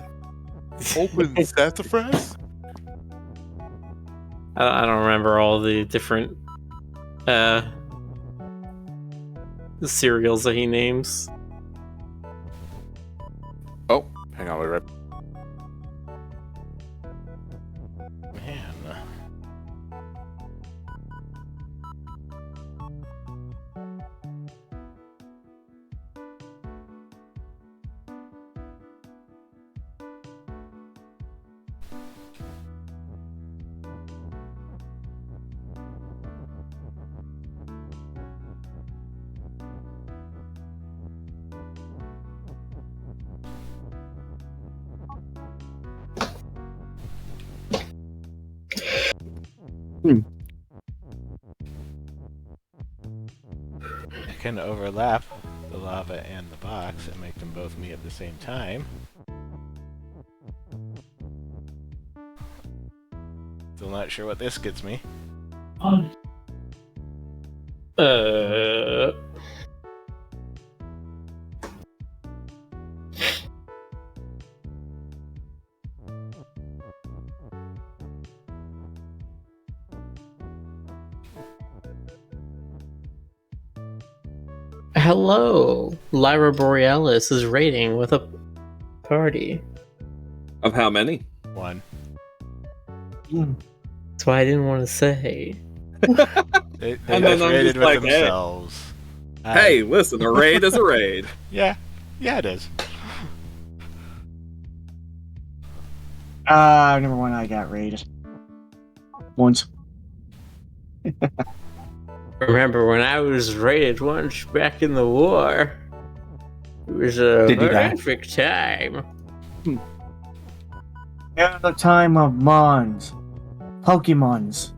Open sassafras? I don't remember all the different cereals that he names. Oh, hang on, wait, right. Man. I can overlap the lava and the box and make them both meet at the same time. Still not sure what this gets me. Hello, Lyra Borealis is raiding with a party. Of how many? One. That's why I didn't want to say. They And then I'm raided just with like, hey. themselves. Hey, listen, a raid is a raid. Yeah. Yeah, it is. I remember when I got raided. Once. Remember when I was raided once back in the war? It was a Did you die? horrific time. Yeah, the time of Mons. Pokemons.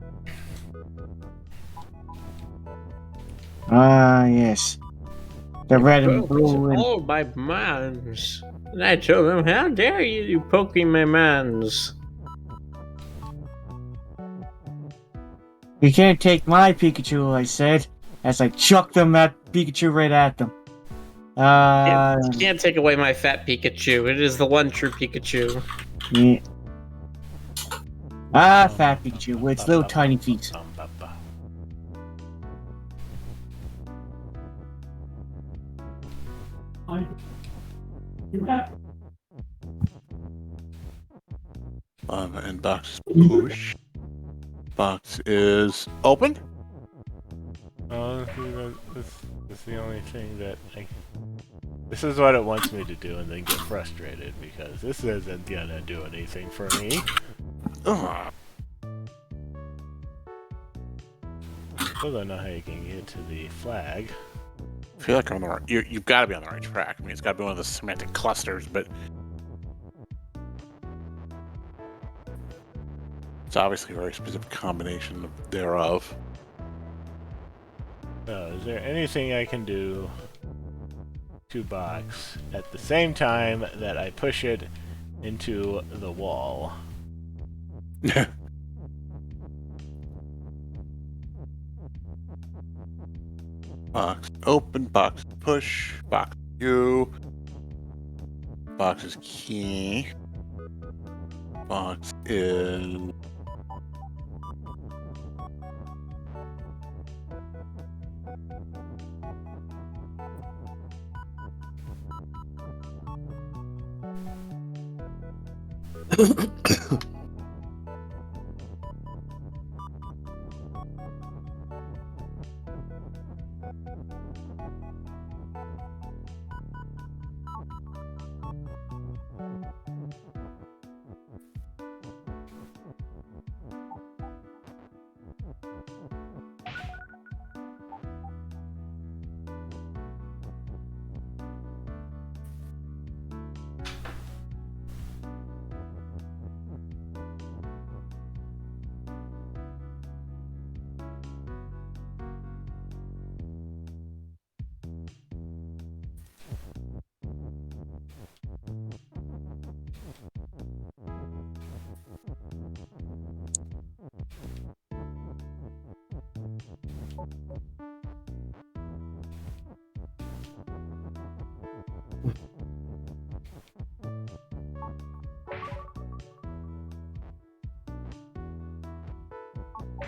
Ah, yes. The red and blue and... All my mans. And I told them, how dare you poking my mans? You can't take my Pikachu, I said, as I chucked that Pikachu right at them. You can't take away my fat Pikachu. It is the one true Pikachu. Yeah. Ah, fat Pikachu with its little tiny feet. Lava and box is push. Box is open. Oh, that's the only thing that I This is what it wants me to do and then get frustrated because this isn't gonna do anything for me. Ugh. Still don't know how you can get to the flag. I feel like I'm on the right. You've got to be on the right track. I mean, it's got to be one of the semantic clusters, but it's obviously a very specific combination thereof. Is there anything I can do to box at the same time that I push it into the wall? Box open, box push, box U, box is key, box is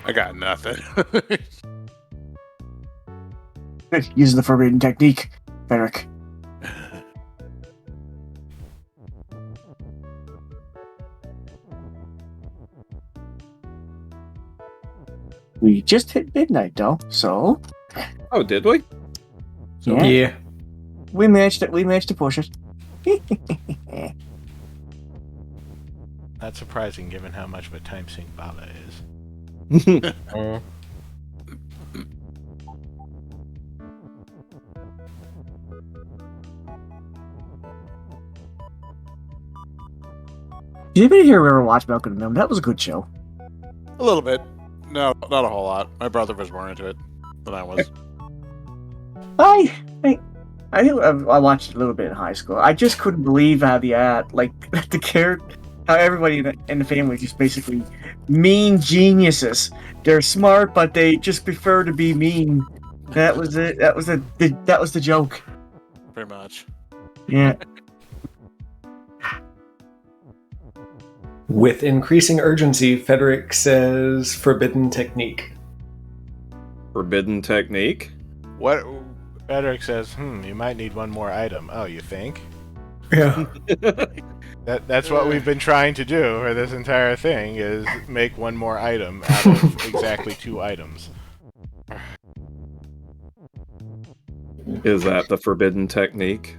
I got nothing. Using the forbidden technique, Eric. We just hit midnight, though, so Oh, did we? Yeah. we managed it. We managed to push it. Not surprising given how much of a time sink Baba is. Did anybody here ever watch Malcolm and Mill? That was a good show. A little bit. No, not a whole lot. My brother was more into it than I was. I watched it a little bit in high school. I just couldn't believe how the character, how everybody in the family is just basically mean geniuses. They're smart, but they just prefer to be mean. That was it. That was the joke. Pretty much. Yeah. With increasing urgency, Frederick says forbidden technique. Forbidden technique? What? Frederick says, you might need one more item. Oh, you think? Yeah. That's what we've been trying to do for this entire thing, is make one more item out of exactly 2 items. Is that the forbidden technique?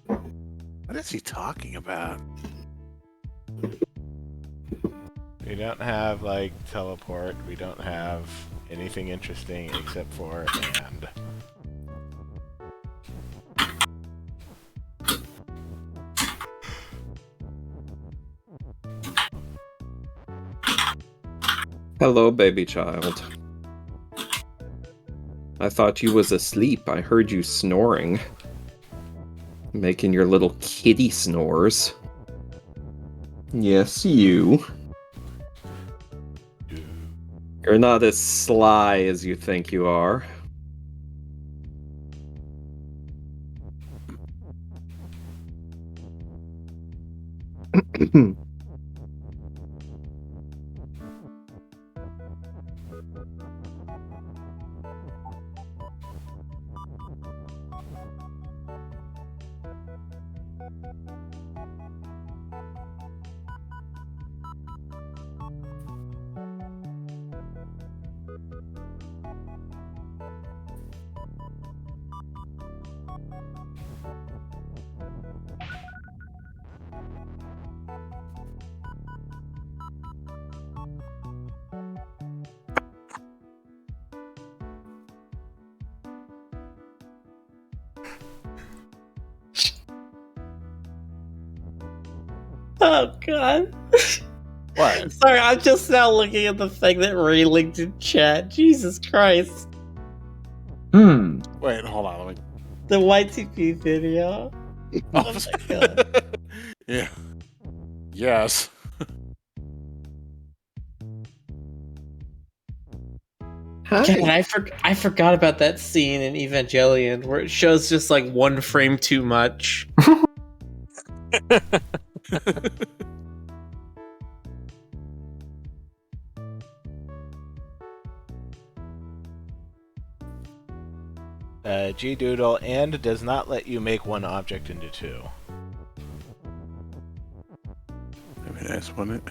What is he talking about? We don't have, like, teleport. We don't have anything interesting except for and. Hello, baby child. I thought you was asleep. I heard you snoring. Making your little kitty snores. Yes, you. You're not as sly as you think you are. Oh god. What? Sorry, I'm just now looking at the thing that Ray linked in chat. Jesus Christ. Wait, hold on. Let me. The YTP video. Oh my god. Yeah. Yes. Hi. God, I forgot about that scene in Evangelion where it shows just like one frame too much. Gdoodle and does not let you make one object into two. Maybe that's one it.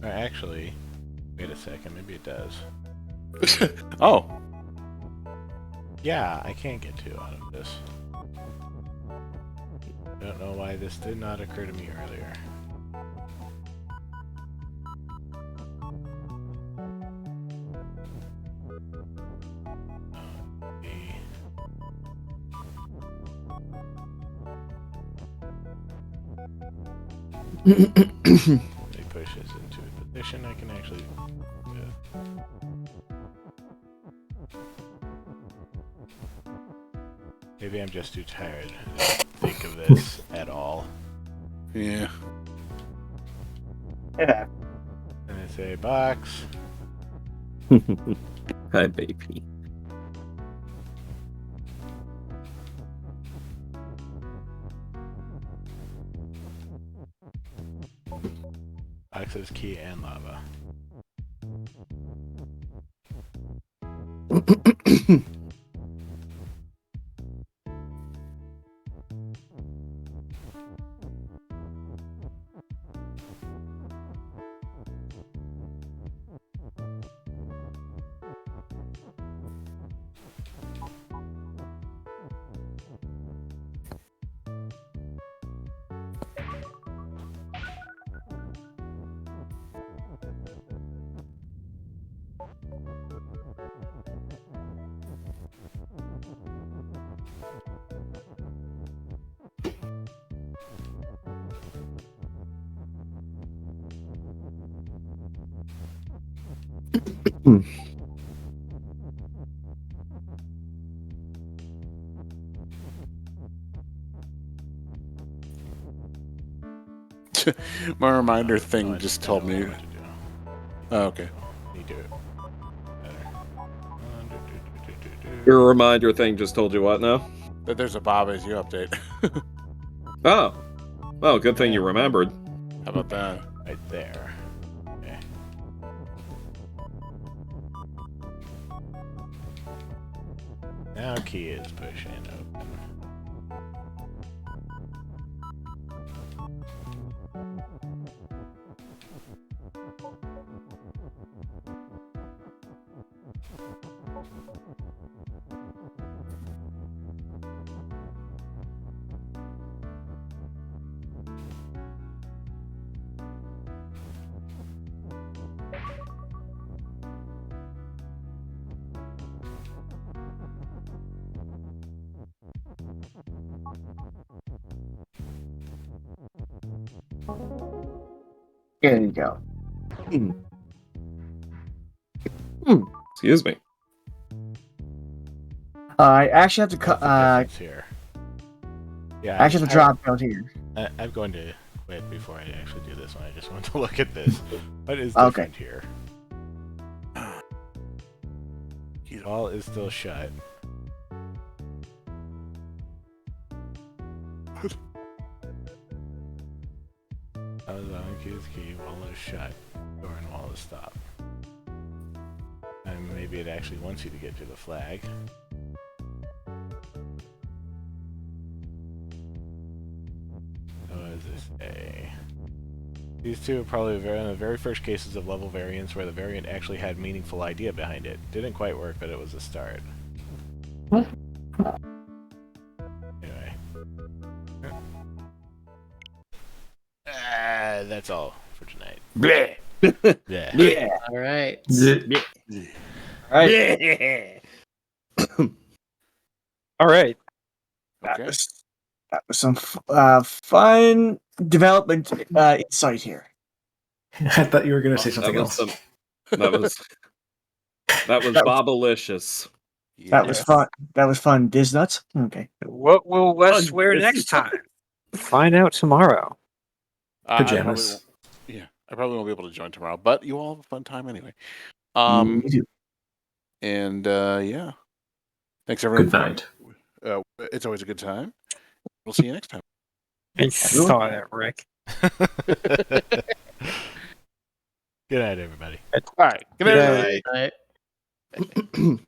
Or actually, wait a second, maybe it does. Oh. Yeah, I can't get two out of this. Don't know why this did not occur to me earlier. Let me push this into a position I can actually. Maybe I'm just too tired to think of this at all. Yeah. Yeah. And it's a box. Hi, baby. Boxes, key, and lava. My reminder Oh, thing I just don't told know me. what to do. Oh, okay. You do it better. Your reminder thing just told you what now? That there's a Bob as you update. Oh. Well, good thing you remembered. How about that? Right there. Okay. Now key is pushing open. There you go. Excuse me. I actually have to cut. What's the difference here? Yeah, I actually have to drop down here. I'm going to quit before I actually do this one. I just want to look at this. What is Okay. different here? All is still shut. Cause on keys key, wall is shut. Door and wall is stopped. And maybe it actually wants you to get to the flag. So what does this say? These two are probably one of the very first cases of level variance where the variant actually had meaningful idea behind it. Didn't quite work, but it was a start. Anyway. That's all for tonight. Bleh. Yeah. Yeah. All right. All right. All right. Okay. That was some fun development insight here. I thought you were going to say something else. That was Bobalicious. That was fun. That was fun. Disnuts. Okay. What will Wes wear next time? Find out tomorrow. Pajamas. I probably won't be able to join tomorrow, but you all have a fun time anyway. Me too. And yeah, thanks everyone. Good night. It's always a good time. We'll see you next time. I saw that, Rick. Good night, everybody. All right. Good night. All right.